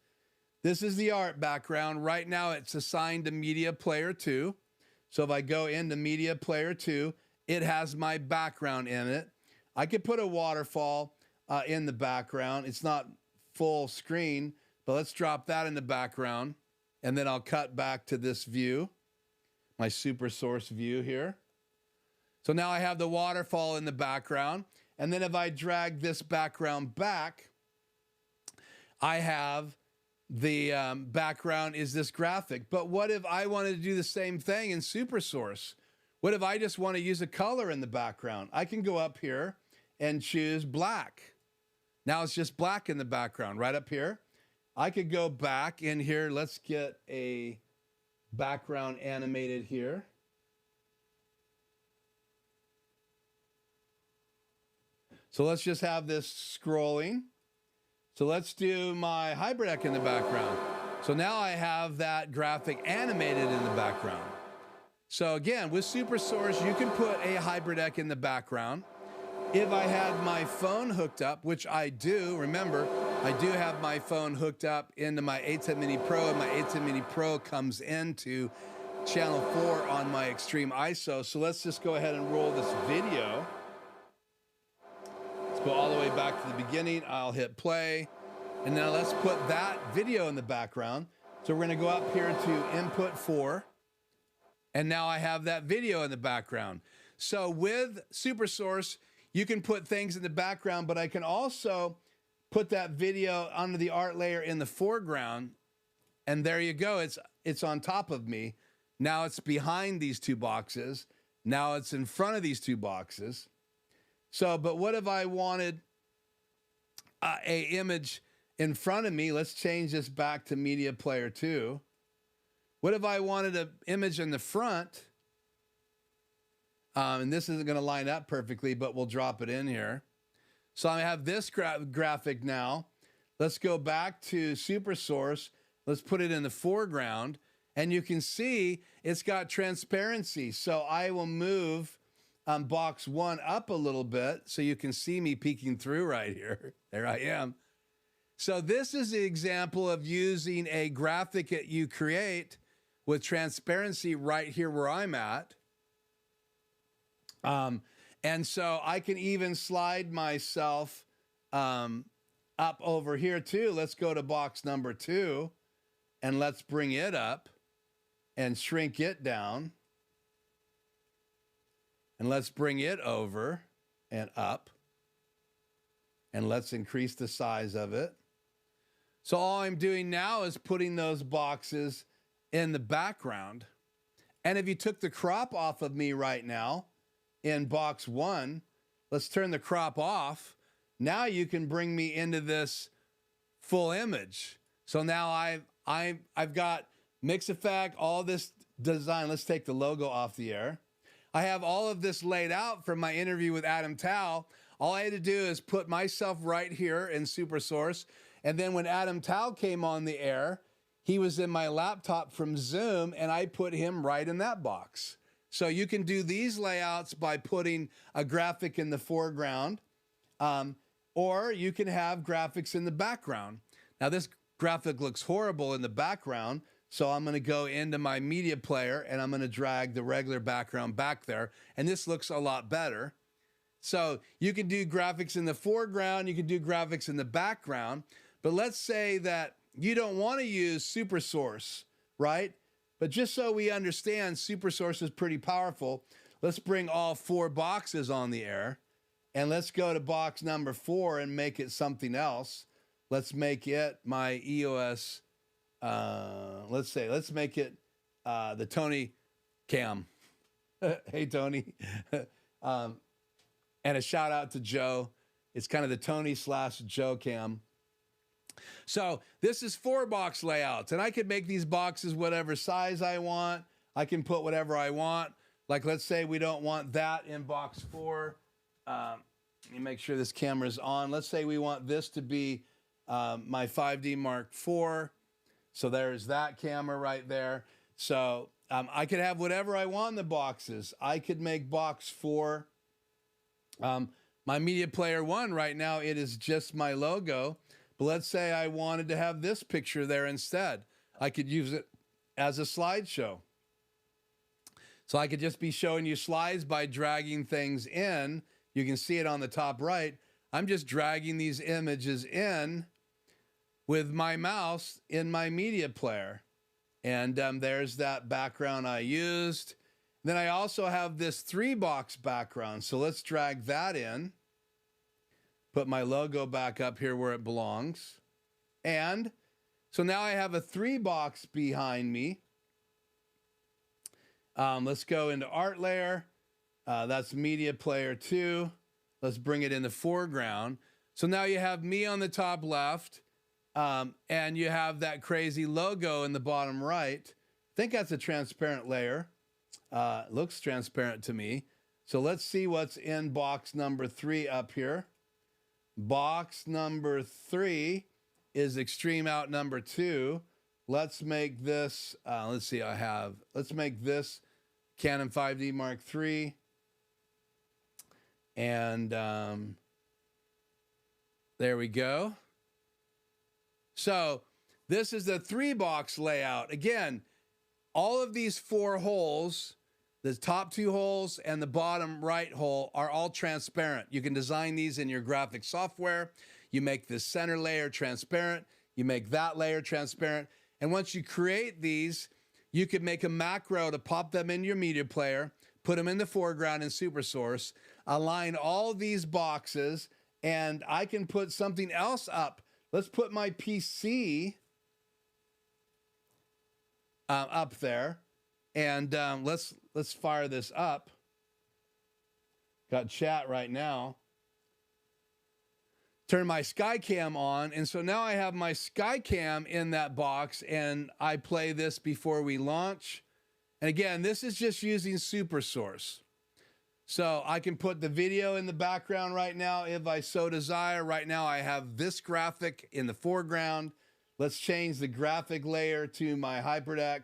This is the art background. Right now it's assigned to Media Player 2. So if I go into Media Player 2, it has my background in it. I could put a waterfall in the background. It's not full screen, but let's drop that in the background. And then I'll cut back to this view, my SuperSource view here. So now I have the waterfall in the background. And then if I drag this background back, I have the background is this graphic. But what if I wanted to do the same thing in SuperSource? What if I just want to use a color in the background? I can go up here and choose black. Now it's just black in the background right up here. I could go back in here. Let's get a background animated here. So let's just have this scrolling. So let's do my HyperDeck in the background. So now I have that graphic animated in the background. So again, with SuperSource, you can put a HyperDeck in the background. If I had my phone hooked up, which I do, remember, I do have my phone hooked up into my ATEm Mini Pro, and my ATEm Mini Pro comes into channel 4 on my Extreme ISO. So let's just go ahead and roll this video. Let's go all the way back to the beginning. I'll hit play. And now let's put that video in the background. So we're going to go up here to input 4. And now I have that video in the background. So with SuperSource, you can put things in the background, but I can also put that video under the art layer in the foreground And there you go. It's on top of me. Now it's behind these two boxes. Now it's in front of these two boxes. So, but what if I wanted a image in front of me? Let's change this back to Media Player 2. What if I wanted an image in the front? And this isn't going to line up perfectly, but we'll drop it in here. So I have this graphic now. Let's go back to SuperSource. Let's put it in the foreground. And you can see it's got transparency. So I will move box 1 up a little bit so you can see me peeking through right here. There I am. So this is the example of using a graphic that you create with transparency right here where I'm at. And so I can even slide myself up over here too. Let's go to box number 2 and let's bring it up and shrink it down. And let's bring it over and up. And let's increase the size of it. So all I'm doing now is putting those boxes in the background. And if you took the crop off of me right now in box 1, let's turn the crop off. Now you can bring me into this full image. So now I've got mix effect, all this design. Let's take the logo off the air. I have all of this laid out from my interview with ATEm. All I had to do is put myself right here in SuperSource. And then when ATEm came on the air, he was in my laptop from Zoomn, and I put him right in that box. So you can do these layouts by putting a graphic in the foreground, or you can have graphics in the background. Now this graphic looks horrible in the background, so I'm going to go into my media player and I'm going to drag the regular background back there, and this looks a lot better. So you can do graphics in the foreground, you can do graphics in the background, but let's say that you don't want to use SuperSource, right? But just so we understand, SuperSource is pretty powerful. Let's bring all 4 boxes on the air, and let's go to box number 4 and make it something else. Let's make it my EOS. Let's make it the Tony cam. Hey, Tony. And a shout out to Joe. It's kind of the Tony/Joe cam. So this is 4 box layouts, and I could make these boxes whatever size I want. I can put whatever I want. Like, let's say we don't want that in box 4. Let me make sure this camera's on. Let's say we want this to be my 5D Mark IV. So there's that camera right there. So I could have whatever I want in the boxes. I could make box 4. My media player 1 right now, it is just my logo. But let's say I wanted to have this picture there instead. I could use it as a slideshow. So I could just be showing you slides by dragging things in. You can see it on the top right. I'm just dragging these images in with my mouse in my media player. And there's that background I used. Then I also have this 3-box background. So let's drag that in. Put my logo back up here where it belongs. And so now I have a 3-box behind me. Let's go into art layer. That's media player 2. Let's bring it in the foreground. So now you have me on the top left, and you have that crazy logo in the bottom right. I think that's a transparent layer. It looks transparent to me. So let's see what's in box number 3 up here. Box number 3 is extreme out number 2. Let's make this, let's make this Canon 5D Mark III. And there we go. So this is the 3-box layout. Again, all of these 4 holes, the top 2 holes and the bottom right hole, are all transparent. You can design these in your graphic software. You make this center layer transparent. You make that layer transparent. And once you create these, you could make a macro to pop them in your media player, put them in the foreground in SuperSource, align all these boxes, and I can put something else up. Let's put my PC up there. And let's fire this up. Got chat right now. Turn my Skycam on, and so now I have my Skycam in that box, and I play this before we launch. And again, this is just using SuperSource. So I can put the video in the background right now if I so desire. Right now I have this graphic in the foreground. Let's change the graphic layer to my HyperDeck.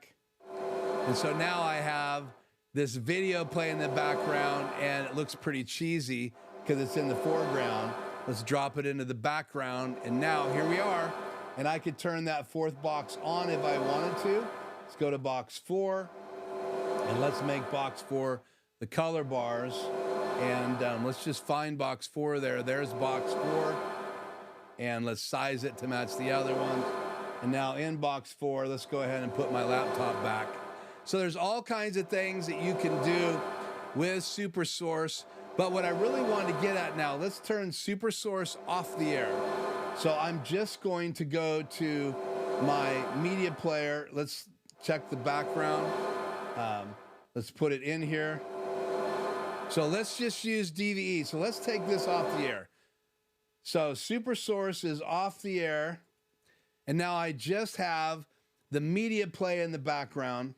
And so now I have this video playing in the background, and it looks pretty cheesy because it's in the foreground. Let's drop it into the background, and now here we are. And I could turn that fourth box on if I wanted to. Let's go to box 4, and let's make box 4 the color bars. And let's just find box 4 there. There's box 4, and let's size it to match the other ones. And now in box 4, let's go ahead and put my laptop back. So there's all kinds of things that you can do with SuperSource. But what I really want to get at now, let's turn SuperSource off the air. So I'm just going to go to my media player. Let's check the background. Let's put it in here. So let's just use DVE. So let's take this off the air. So SuperSource is off the air. And now I just have the media play in the background.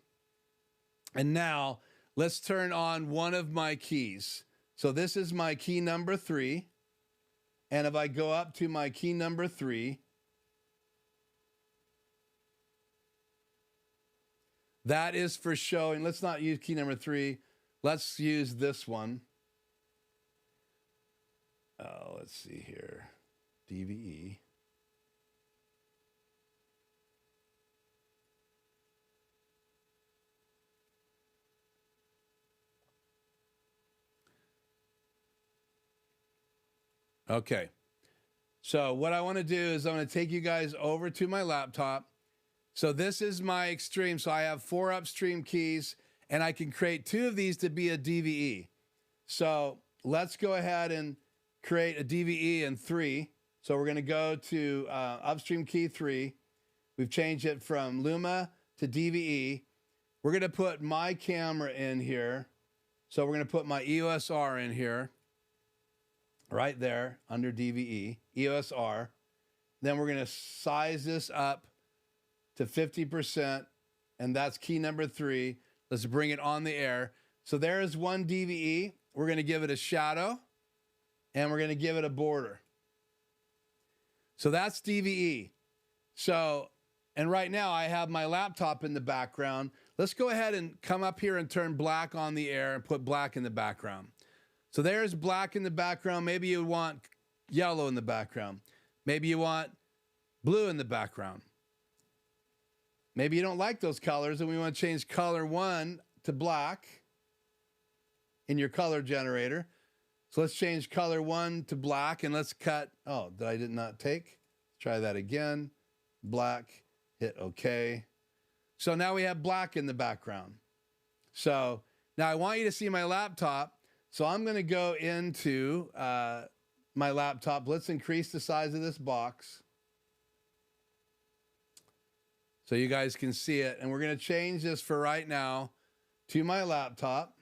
And now let's turn on one of my keys. So this is my key number 3. And if I go up to my key number 3, that is for showing. Let's not use key number 3. Let's use this one. Let's see here. DVE. Okay, so what I want to do is I'm going to take you guys over to my laptop. So this is my extreme. So I have 4 upstream keys, and I can create 2 of these to be a DVE. So let's go ahead and create a DVE in 3. So we're going to go to upstream key 3. We've changed it from Luma to DVE. We're going to put my camera in here. So we're going to put my EOS R in here. Right there under DVE, EOS R. Then we're going to size this up to 50%, and that's key number 3. Let's bring it on the air. So there is one DVE. We're going to give it a shadow, and we're going to give it a border. So that's DVE. So, and right now I have my laptop in the background. Let's go ahead and come up here and turn black on the air and put black in the background. So there's black in the background. Maybe you want yellow in the background. Maybe you want blue in the background. Maybe you don't like those colors and we want to change color 1 to black in your color generator. So let's change color 1 to black, and let's cut. Oh, I did not take? Try that again. Black, hit OK. So now we have black in the background. So now I want you to see my laptop. So I'm going to go into my laptop. Let's increase the size of this box so you guys can see it. And we're going to change this for right now to my laptop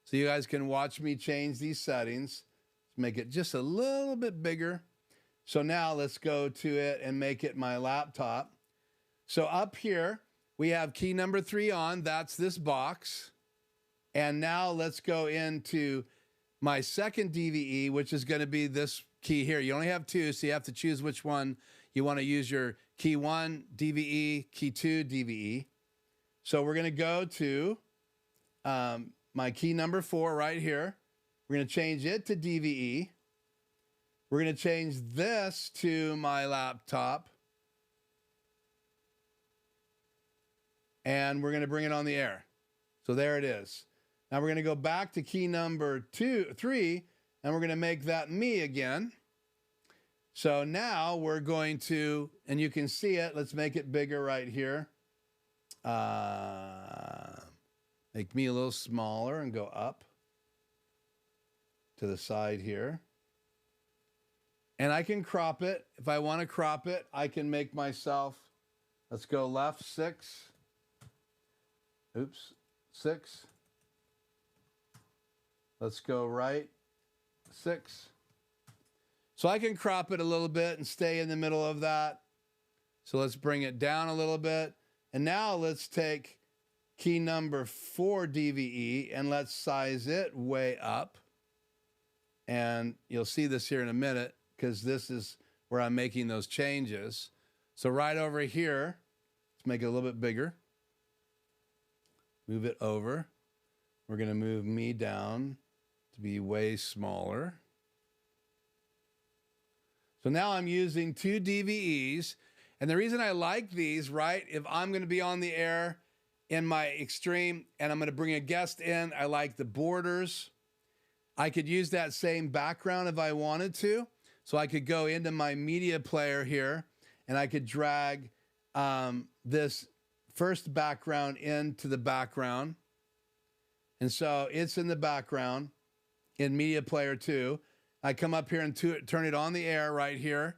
so you guys can watch me change these settings. Let's make it just a little bit bigger. So now let's go to it and make it my laptop. So up here, we have key number 3 on. That's this box. And now let's go into my second DVE, which is going to be this key here. You only have 2, so you have to choose which one you want to use. Your key 1 DVE, key 2 DVE. So we're going to go to my key number 4 right here. We're going to change it to DVE. We're going to change this to my laptop. And we're going to bring it on the air. So there it is. Now we're going to go back to key number 3, and we're going to make that me again. So now we're going to, and you can see it. Let's make it bigger right here. Make me a little smaller and go up to the side here. And I can crop it. If I want to crop it, I can make myself, let's go left 6, Oops, 6. Let's go right, 6. So I can crop it a little bit and stay in the middle of that. So let's bring it down a little bit. And now let's take key number 4 DVE and let's size it way up. And you'll see this here in a minute because this is where I'm making those changes. So right over here, let's make it a little bit bigger. Move it over. We're going to move me down to be way smaller. So now I'm using 2 DVEs. And the reason I like these, right, if I'm going to be on the air in my extreme and I'm going to bring a guest in, I like the borders. I could use that same background if I wanted to. So I could go into my media player here and I could drag this first background into the background. And so it's in the background in media player 2. I come up here and turn it on the air right here.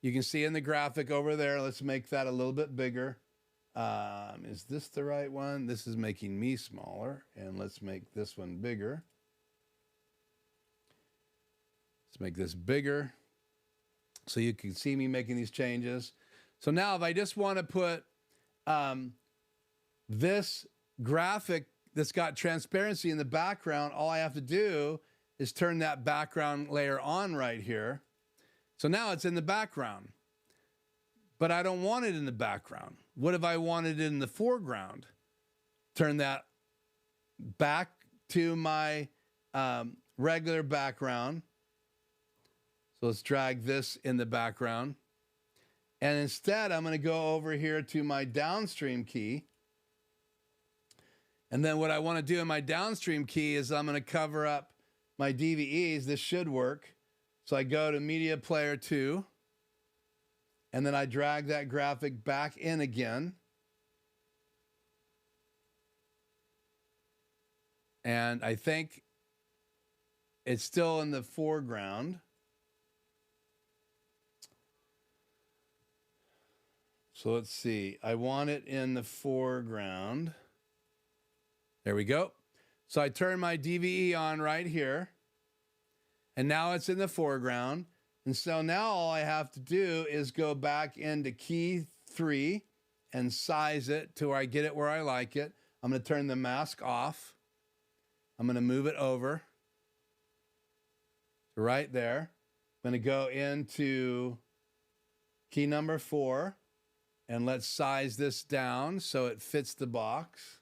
You can see in the graphic over there. Let's make that a little bit bigger. Is this the right one? This is making me smaller. And let's make this one bigger. Let's make this bigger so you can see me making these changes. So now if I just want to put this graphic that's got transparency in the background, all I have to do is turn that background layer on right here. So now it's in the background, but I don't want it in the background. What if I wanted it in the foreground? Turn that back to my regular background. So let's drag this in the background. And instead, I'm going to go over here to my downstream key. And then what I want to do in my downstream key is I'm going to cover up my DVEs. This should work. So I go to Media Player 2. And then I drag that graphic back in again. And I think it's still in the foreground. So let's see. I want it in the foreground. There we go. So I turn my DVE on right here. And now it's in the foreground. And so now all I have to do is go back into key 3 and size it to where I get it where I like it. I'm going to turn the mask off. I'm going to move it over to right there. I'm going to go into key number 4 and let's size this down so it fits the box.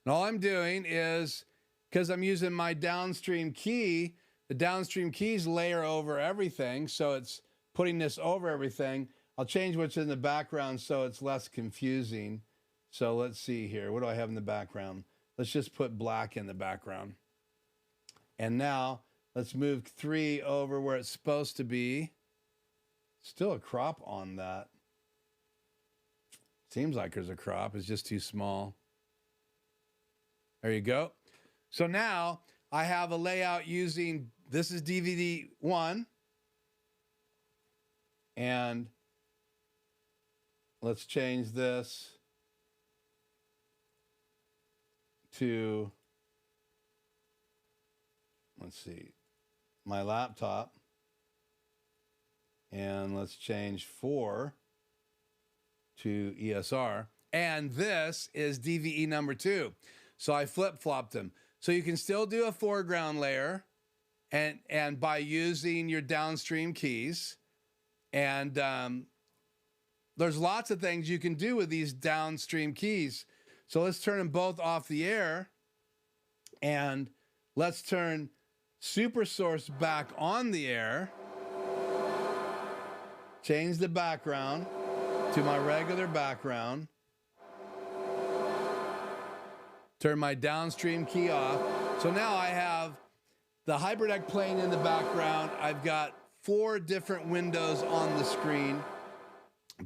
And all I'm doing is, because I'm using my downstream key, the downstream keys layer over everything, so it's putting this over everything. I'll change what's in the background so it's less confusing. So let's see here. What do I have in the background? Let's just put black in the background. And now let's move 3 over where it's supposed to be. Still a crop on that. Seems like there's a crop. It's just too small. There you go. So now I have a layout using, this is DVD 1. And let's change this to, let's see, my laptop. And let's change 4 to ESR. And this is DVE number 2. So I flip-flopped them. So you can still do a foreground layer and by using your downstream keys. And there's lots of things you can do with these downstream keys. So let's turn them both off the air. And let's turn SuperSource back on the air. Change the background to my regular background. Turn my downstream key off. So now I have the HyperDeck playing in the background. I've got 4 different windows on the screen,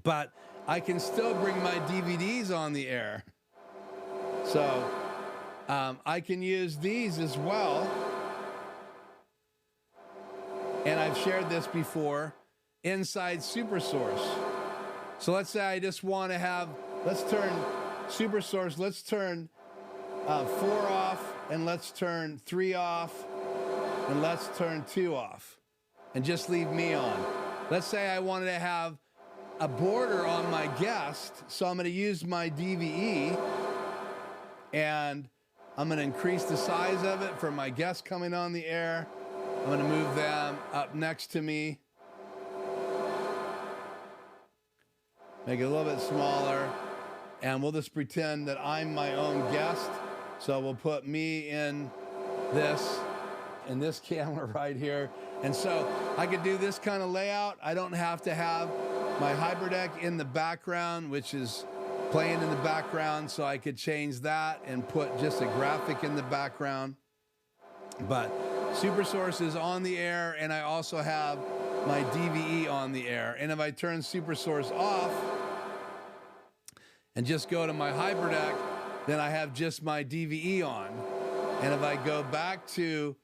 but I can still bring my DVDs on the air. So I can use these as well. And I've shared this before. inside SuperSource. So let's say I just want to have, let's turn SuperSource, let's turn 4 off, and let's turn 3 off, and let's turn 2 off, and just leave me on. Let's say I wanted to have a border on my guest, so I'm going to use my DVE, and I'm going to increase the size of it for my guests coming on the air. I'm going to move them up next to me. Make it a little bit smaller. And we'll just pretend that I'm my own guest. So we'll put me in this camera right here. And so I could do this kind of layout. I don't have to have my HyperDeck in the background, which is playing in the background. So I could change that and put just a graphic in the background. But SuperSource is on the air, and I also have my DVE on the air. And if I turn SuperSource off and just go to my HyperDeck, then I have just my DVE on. And if I go back to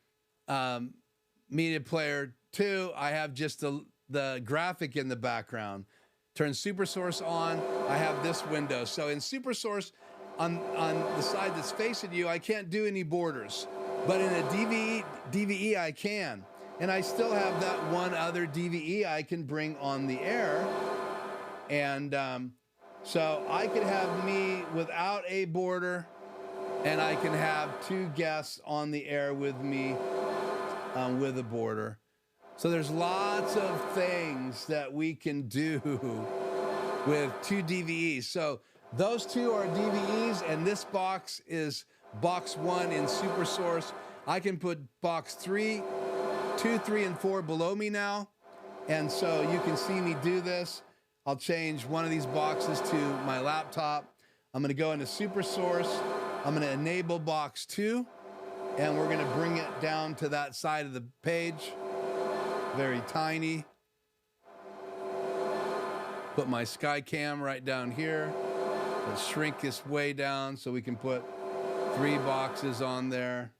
Media Player 2, I have just the graphic in the background. Turn SuperSource on, I have this window. So in SuperSource, on the side that's facing you, I can't do any borders. But in a DVE, I can. And I still have that one other DVE I can bring on the air. And so I could have me without a border, and I can have 2 guests on the air with me with a border. So there's lots of things that we can do with 2 DVEs. So those 2 are DVEs, and this box is box 1 in SuperSource. I can put box 2, 3, and 4 below me now. And so you can see me do this. I'll change one of these boxes to my laptop. I'm going to go into SuperSource. I'm going to enable box 2, and we're going to bring it down to that side of the page. Very tiny. Put my Skycam right down here. Let's shrink this way down so we can put 3 boxes on there.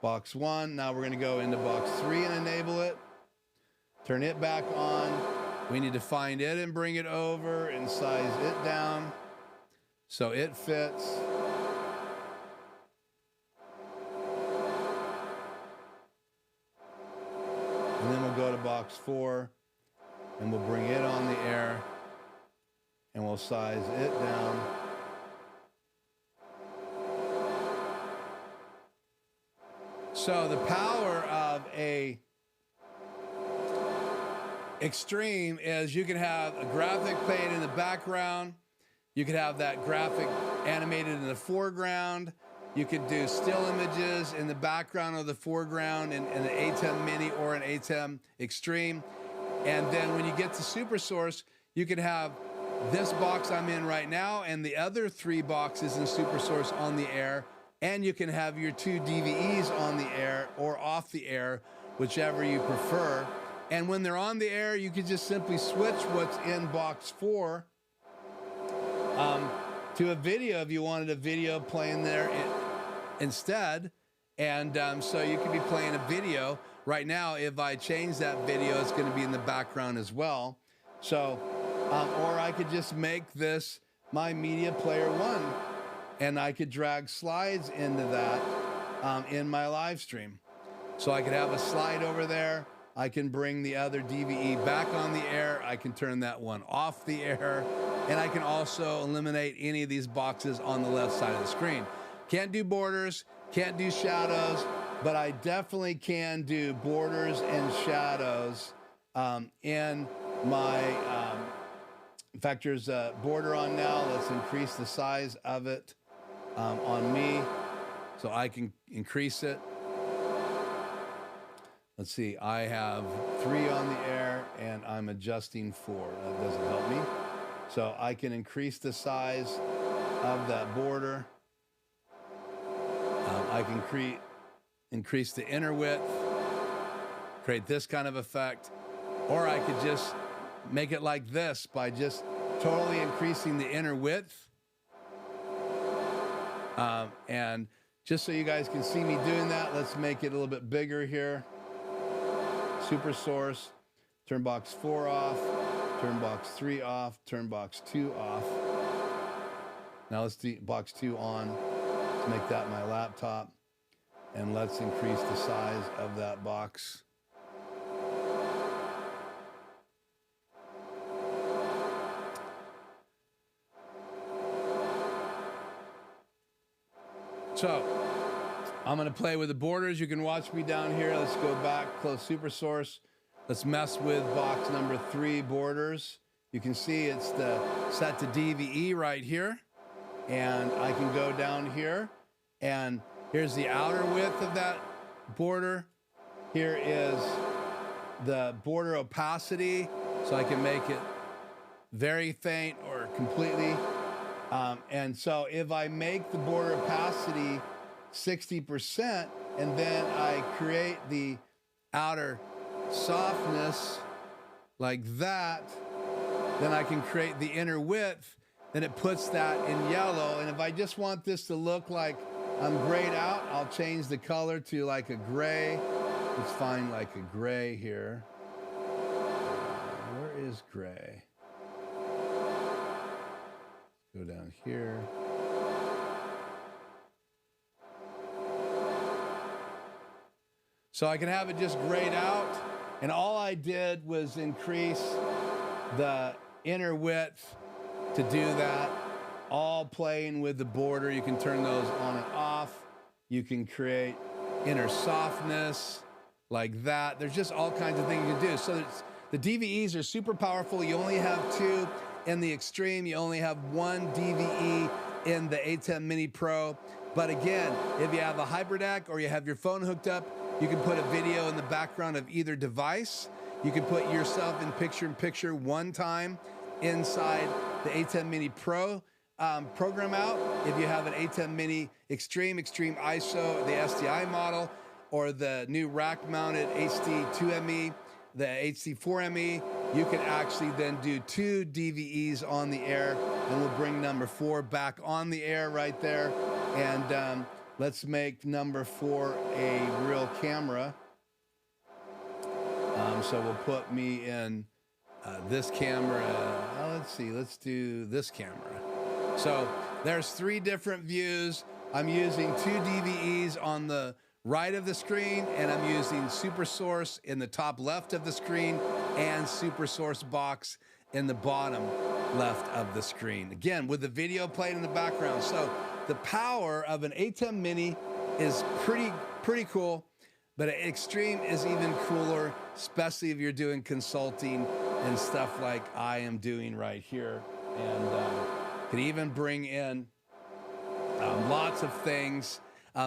Box 1. Now we're going to go into box 3 and enable it. Turn it back on. We need to find it and bring it over and size it down so it fits. And then we'll go to box 4 and we'll bring it on the air and we'll size it down. So the power of a Extreme is you can have a graphic playing in the background. You could have that graphic animated in the foreground. You could do still images in the background or the foreground in an ATEm Mini or an ATEm Extreme. And then when you get to SuperSource, you can have this box I'm in right now and the other 3 boxes in SuperSource on the air. And you can have your 2 DVEs on the air or off the air, whichever you prefer. And when they're on the air, you can just simply switch what's in box 4 to a video if you wanted a video playing there instead. And so you could be playing a video. Right now, if I change that video, it's going to be in the background as well. So, or I could just make this my Media Player 1, and I could drag slides into that in my live stream. So I could have a slide over there. I can bring the other DVE back on the air. I can turn that one off the air. And I can also eliminate any of these boxes on the left side of the screen. Can't do borders, can't do shadows, but I definitely can do borders and shadows in my, in fact, there's a border on now. Let's increase the size of it on me so I can increase it. Let's see, I have 3 on the air and I'm adjusting 4. That doesn't help me. So I can increase the size of that border. I can increase the inner width, create this kind of effect, or I could just make it like this by just totally increasing the inner width. And just so you guys can see me doing that, let's make it a little bit bigger here. SuperSource, turn box 4 off, turn box 3 off, turn box 2 off. Now let's do box 2 on. Let's make that my laptop. And let's increase the size of that box. So I'm going to play with the borders. You can watch me down here. Let's go back, close SuperSource. Let's mess with box number 3 borders. You can see it's the set to DVE right here. And I can go down here, and here's the outer width of that border. Here is the border opacity, so I can make it very faint or completely. And so if I make the border opacity 60%, and then I create the outer softness like that, then I can create the inner width. Then it puts that in yellow. And if I just want this to look like I'm grayed out, I'll change the color to like a gray. Let's find like a gray here. Where is gray? Go down here. So I can have it just grayed out. And all I did was increase the inner width to do that, all playing with the border. You can turn those on and off. You can create inner softness like that. There's just all kinds of things you can do. So the DVEs are super powerful. You only have 2 in the Extreme. You only have 1 DVE in the ATEm Mini Pro. But again, if you have a HyperDeck or you have your phone hooked up, you can put a video in the background of either device. You can put yourself in picture-in-picture one time inside the ATEm Mini Pro program out. If you have an ATEm Mini Extreme ISO, the SDI model, or the new rack-mounted HD2ME, the HD4ME, you can actually then do 2 DVEs on the air, and we'll bring number 4 back on the air right there. And let's make number 4 a real camera. So we'll put me in this camera. Let's see, let's do this camera. So there's 3 different views. I'm using 2 DVEs on the right of the screen, and I'm using SuperSource in the top left of the screen and SuperSource box in the bottom left of the screen. Again, with the video playing in the background. So the power of an ATEm Mini is pretty cool, but an Extreme is even cooler, especially if you're doing consulting and stuff like I am doing right here. And could even bring in lots of things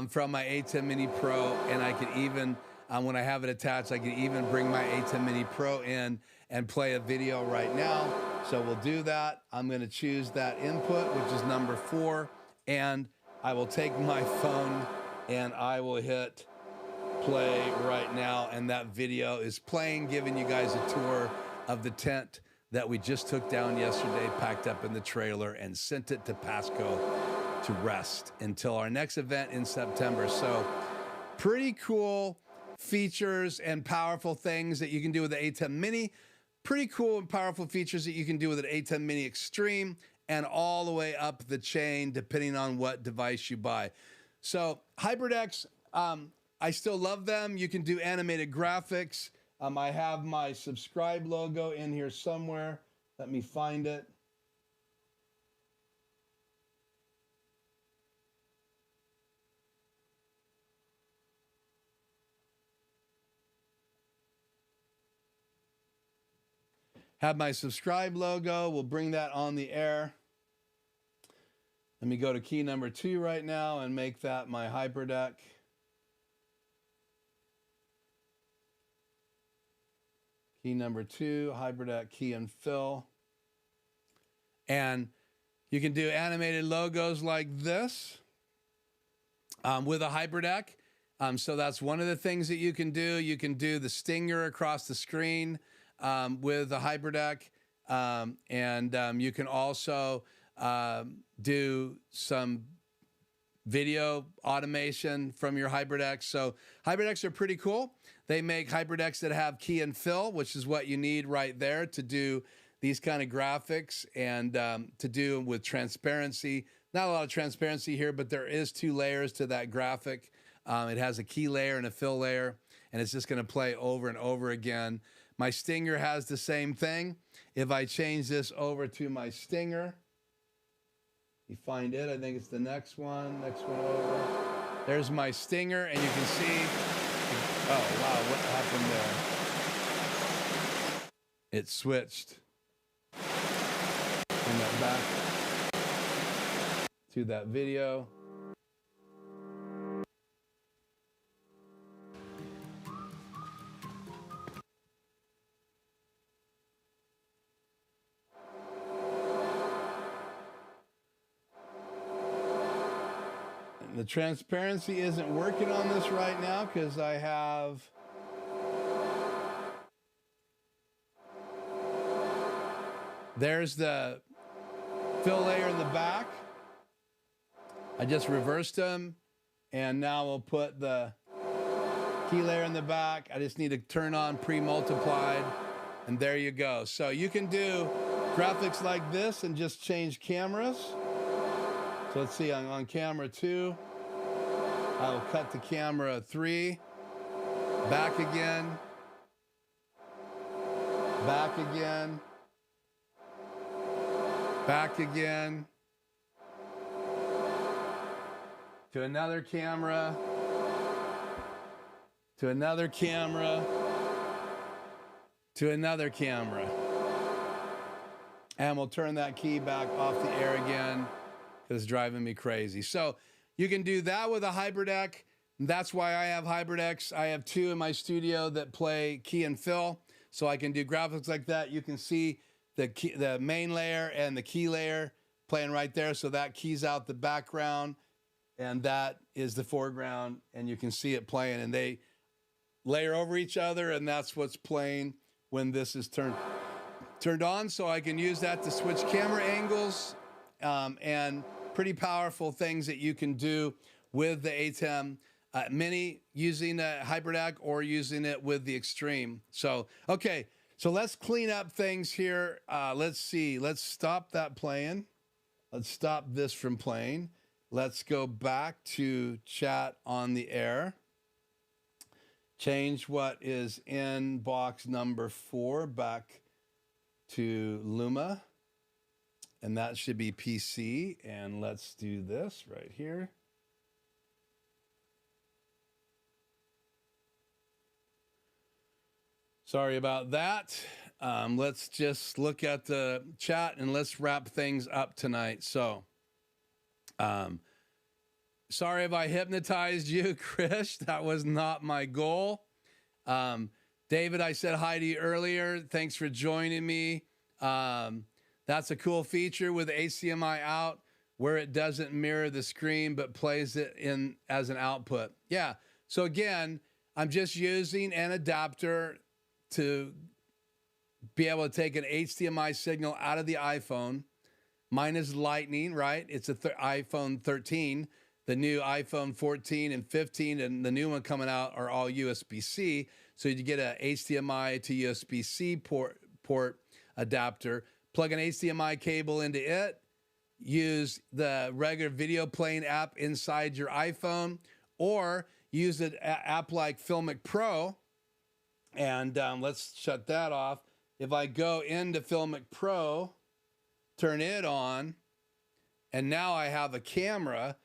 from my ATEm Mini Pro, and I could even, when I have it attached, I could even bring my ATEm Mini Pro in and play a video right now. So we'll do that. I'm going to choose that input, which is number 4, and I will take my phone and I will hit play right now, and that video is playing, giving you guys a tour of the tent that we just took down yesterday, packed up in the trailer, and sent it to Pasco to rest until our next event in September. So pretty cool features and powerful things that you can do with the ATEm Mini. Pretty cool and powerful features that you can do with an ATEm Mini Extreme, and all the way up the chain depending on what device you buy. So HyperDecks, I still love them. You can do animated graphics. I have my subscribe logo in here somewhere. Let me find it. Have my subscribe logo. We'll bring that on the air. Let me go to key number 2 right now and make that my HyperDeck. Key number 2, HyperDeck key and fill. And you can do animated logos like this with a HyperDeck. So that's one of the things that you can do. You can do the stinger across the screen with a HyperDeck. And you can also do some video automation from your HyperDecks. So HyperDecks are pretty cool. They make HyperDecks that have key and fill, which is what you need right there to do these kind of graphics and to do with transparency. Not a lot of transparency here, but there is 2 layers to that graphic. It has a key layer and a fill layer, and it's just going to play over and over again. My Stinger has the same thing. If I change this over to my Stinger, you find it, I think it's the next one over. There's my Stinger, and you can see, oh wow, what happened there? It switched. Bring that back to that video. The transparency isn't working on this right now because I have there's the fill layer in the back. I just reversed them, and now we'll put the key layer in the back. I just need to turn on pre-multiplied, and there you go. So you can do graphics like this and just change cameras. So let's see, I'm on camera 2. I will cut to camera 3, back again, back again, back again, to another camera, to another camera, to another camera. And we'll turn that key back off the air again because it's driving me crazy. So you can do that with a HyperDeck. That's why I have HyperDecks. I have 2 in my studio that play key and fill, so I can do graphics like that. You can see the main layer and the key layer playing right there, so that keys out the background, and that is the foreground, and you can see it playing, and they layer over each other, and that's what's playing when this is turned on. So I can use that to switch camera angles, and pretty powerful things that you can do with the ATEm Mini using a HyperDeck or using it with the Extreme. So, okay, so let's clean up things here. Let's see, let's stop that playing. Let's stop this from playing. Let's go back to chat on the air. Change what is in box number 4 back to Luma. And that should be PC. And let's do this right here. Sorry about that. Let's just look at the chat and let's wrap things up tonight. So, sorry if I hypnotized you, Krish. That was not my goal. David, I said hi to you earlier. Thanks for joining me. That's a cool feature with HDMI out where it doesn't mirror the screen but plays it in as an output. Yeah, so again, I'm just using an adapter to be able to take an HDMI signal out of the iPhone. Mine is Lightning, right? It's a iPhone 13. The new iPhone 14 and 15 and the new one coming out are all USB-C. So you get a HDMI to USB-C port adapter. Plug an HDMI cable into it, use the regular video playing app inside your iPhone, or use an app like FilMIc Pro. And let's shut that off. If I go into FilMIc Pro, turn it on, and now I have a camera,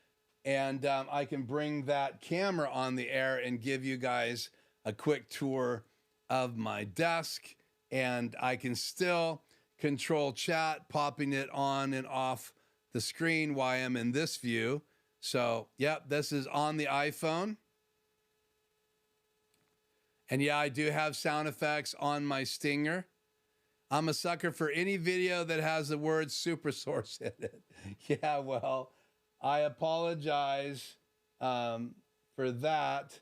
and I can bring that camera on the air and give you guys a quick tour of my desk, and I can still control chat, popping it on and off the screen while I'm in this view. So, yep, this is on the iPhone. And yeah, I do have sound effects on my Stinger. I'm a sucker for any video that has the word SuperSource in it. Yeah, well, I apologize for that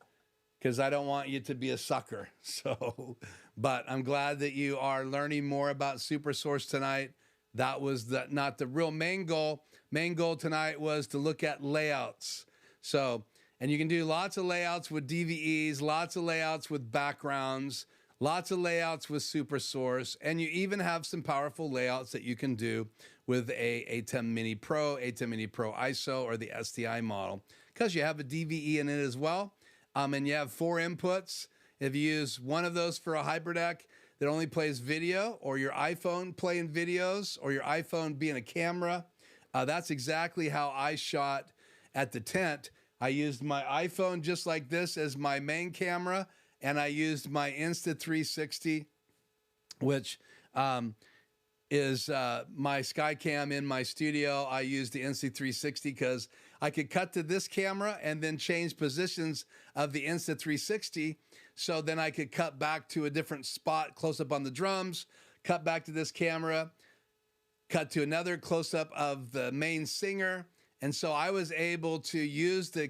because I don't want you to be a sucker. So, but I'm glad that you are learning more about SuperSource tonight. That was not the real main goal. Main goal tonight was to look at layouts. So, and you can do lots of layouts with DVEs, lots of layouts with backgrounds, lots of layouts with SuperSource, and you even have some powerful layouts that you can do with a ATEm Mini Pro, ATEm Mini Pro ISO, or the STI model, because you have a DVE in it as well, and you have 4 inputs. If you use one of those for a HyperDeck that only plays video, or your iPhone playing videos, or your iPhone being a camera, that's exactly how I shot at the tent. I used my iPhone just like this as my main camera, and I used my Insta360, which is my Skycam in my studio. I used the Insta360 because I could cut to this camera and then change positions of the Insta360. So then I could cut back to a different spot, close up on the drums, cut back to this camera, cut to another close up of the main singer. And so I was able to use the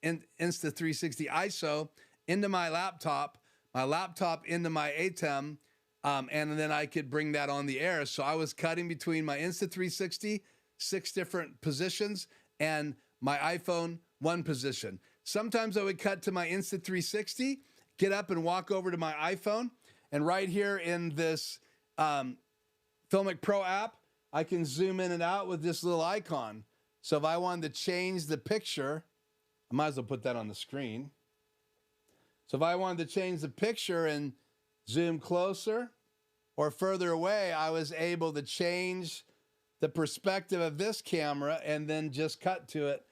Insta360 ISO into my laptop into my ATEm, and then I could bring that on the air. So I was cutting between my Insta360, 6 different positions, and my iPhone, 1 position. Sometimes I would cut to my Insta360, get up and walk over to my iPhone, and right here in this FilMIc Pro app, I can zoom in and out with this little icon. So if I wanted to change the picture, I might as well put that on the screen. So if I wanted to change the picture and zoom closer or further away, I was able to change the perspective of this camera and then just cut to it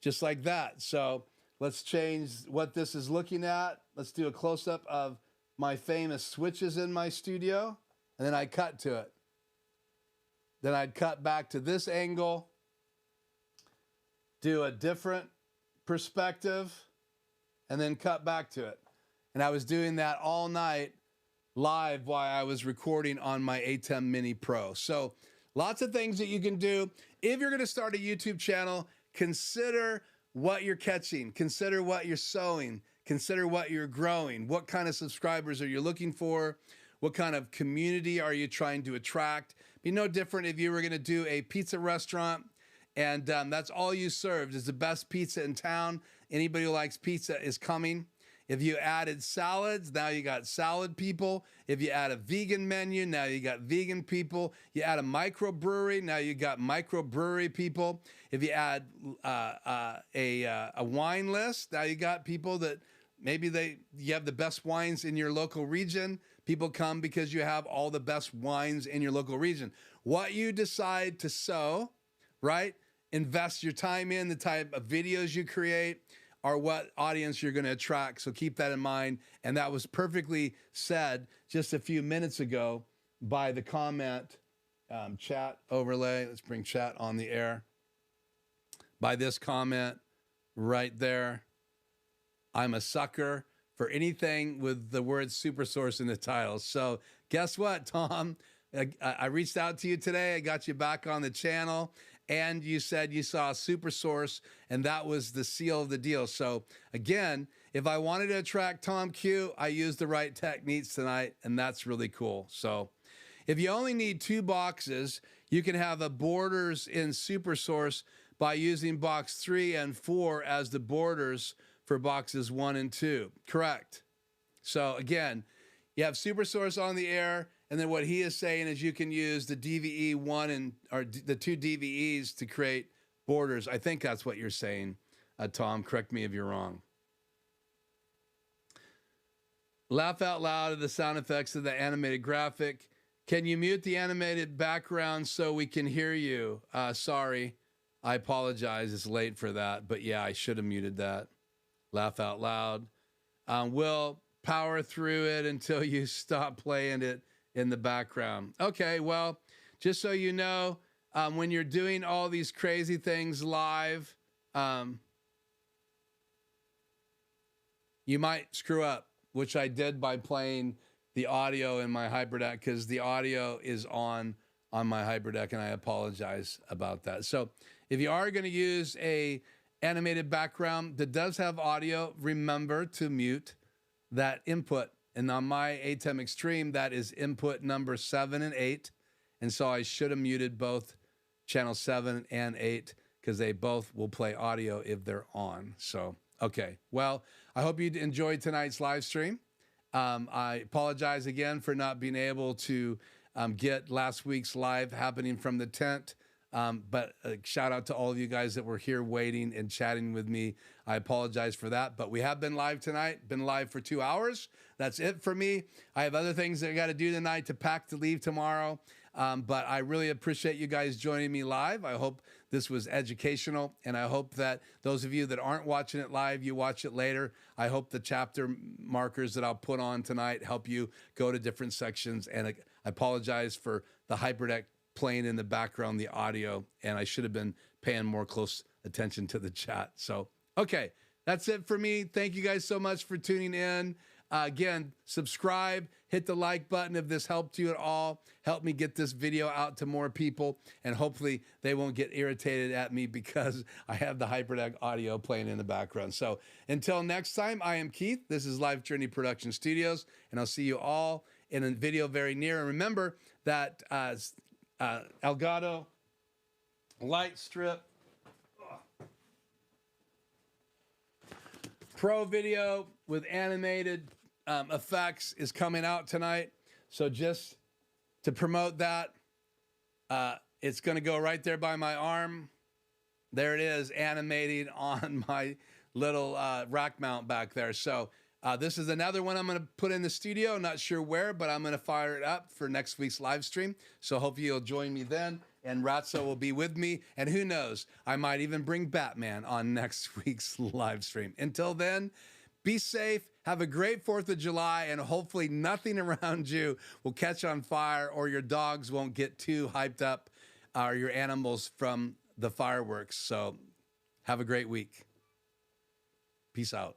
just like that. So let's change what this is looking at. Let's do a close-up of my famous switches in my studio, and then I cut to it. Then I'd cut back to this angle, do a different perspective, and then cut back to it. And I was doing that all night live while I was recording on my ATEm Mini Pro. So lots of things that you can do. If you're going to start a YouTube channel, consider what you're catching, consider what you're sowing, consider what you're growing, what kind of subscribers are you looking for, what kind of community are you trying to attract. Be no different if you were going to do a pizza restaurant and that's all you served is the best pizza in town. Anybody who likes pizza is coming. If you added salads, now you got salad people. If you add a vegan menu, now you got vegan people. You add a microbrewery, now you got microbrewery people. If you add a wine list, now you got people that maybe you have the best wines in your local region. People come because you have all the best wines in your local region. What you decide to sow, right? Invest your time in, the type of videos you create, are what audience you're going to attract. So keep that in mind. And that was perfectly said just a few minutes ago by the comment chat overlay. Let's bring chat on the air. By this comment right there. I'm a sucker for anything with the word SuperSource in the title. So guess what, Tom? I reached out to you today. I got you back on the channel. And you said you saw SuperSource, and that was the seal of the deal. So again, if I wanted to attract Tom Q, I used the right techniques tonight, and that's really cool. So if you only need 2 boxes, you can have a borders in SuperSource by using box 3 and 4 as the borders for boxes 1 and 2. Correct. So again, you have SuperSource on the air. And then what he is saying is you can use the DVE 1 or the 2 DVEs to create borders. I think that's what you're saying, Tom. Correct me if you're wrong. Laugh out loud at the sound effects of the animated graphic. Can you mute the animated background so we can hear you? Sorry, I apologize. It's late for that. But yeah, I should have muted that. Laugh out loud. We'll power through it until you stop playing it in the background. Okay, well, just so you know, when you're doing all these crazy things live, you might screw up, which I did by playing the audio in my HyperDeck, because the audio is on my HyperDeck, and I apologize about that. So if you are going to use a animated background that does have audio, remember to mute that input. And on my ATEm Extreme, that is input number 7 and 8. And so I should have muted both channel 7 and 8, because they both will play audio if they're on. So, okay. Well, I hope you enjoyed tonight's live stream. I apologize again for not being able to get last week's live happening from the tent. But shout out to all of you guys that were here waiting and chatting with me. I apologize for that, but we have been live tonight, been live for 2 hours. That's it for me. I have other things that I got to do tonight to pack to leave tomorrow. But I really appreciate you guys joining me live. I hope this was educational, and I hope that those of you that aren't watching it live, you watch it later. I hope the chapter markers that I'll put on tonight help you go to different sections. And I apologize for the HyperDeck playing in the background, the audio, and I should have been paying more close attention to the chat. So, okay, that's it for me. Thank you guys so much for tuning in. Again, subscribe, hit the like button if this helped you at all. Help me get this video out to more people, and hopefully they won't get irritated at me because I have the HyperDeck audio playing in the background. So until next time, I am Keith. This is Life Journey Production Studios, and I'll see you all in a video very near. And remember that Elgato Light Strip Pro video with animated effects is coming out tonight. So just to promote that, it's going to go right there by my arm. There it is, animating on my little rack mount back there. So this is another one I'm going to put in the studio. Not sure where, but I'm going to fire it up for next week's live stream. So hopefully you'll join me then. And Ratso will be with me. And who knows, I might even bring Batman on next week's live stream. Until then, be safe. Have a great 4th of July. And hopefully nothing around you will catch on fire, or your dogs won't get too hyped up, or your animals from the fireworks. So have a great week. Peace out.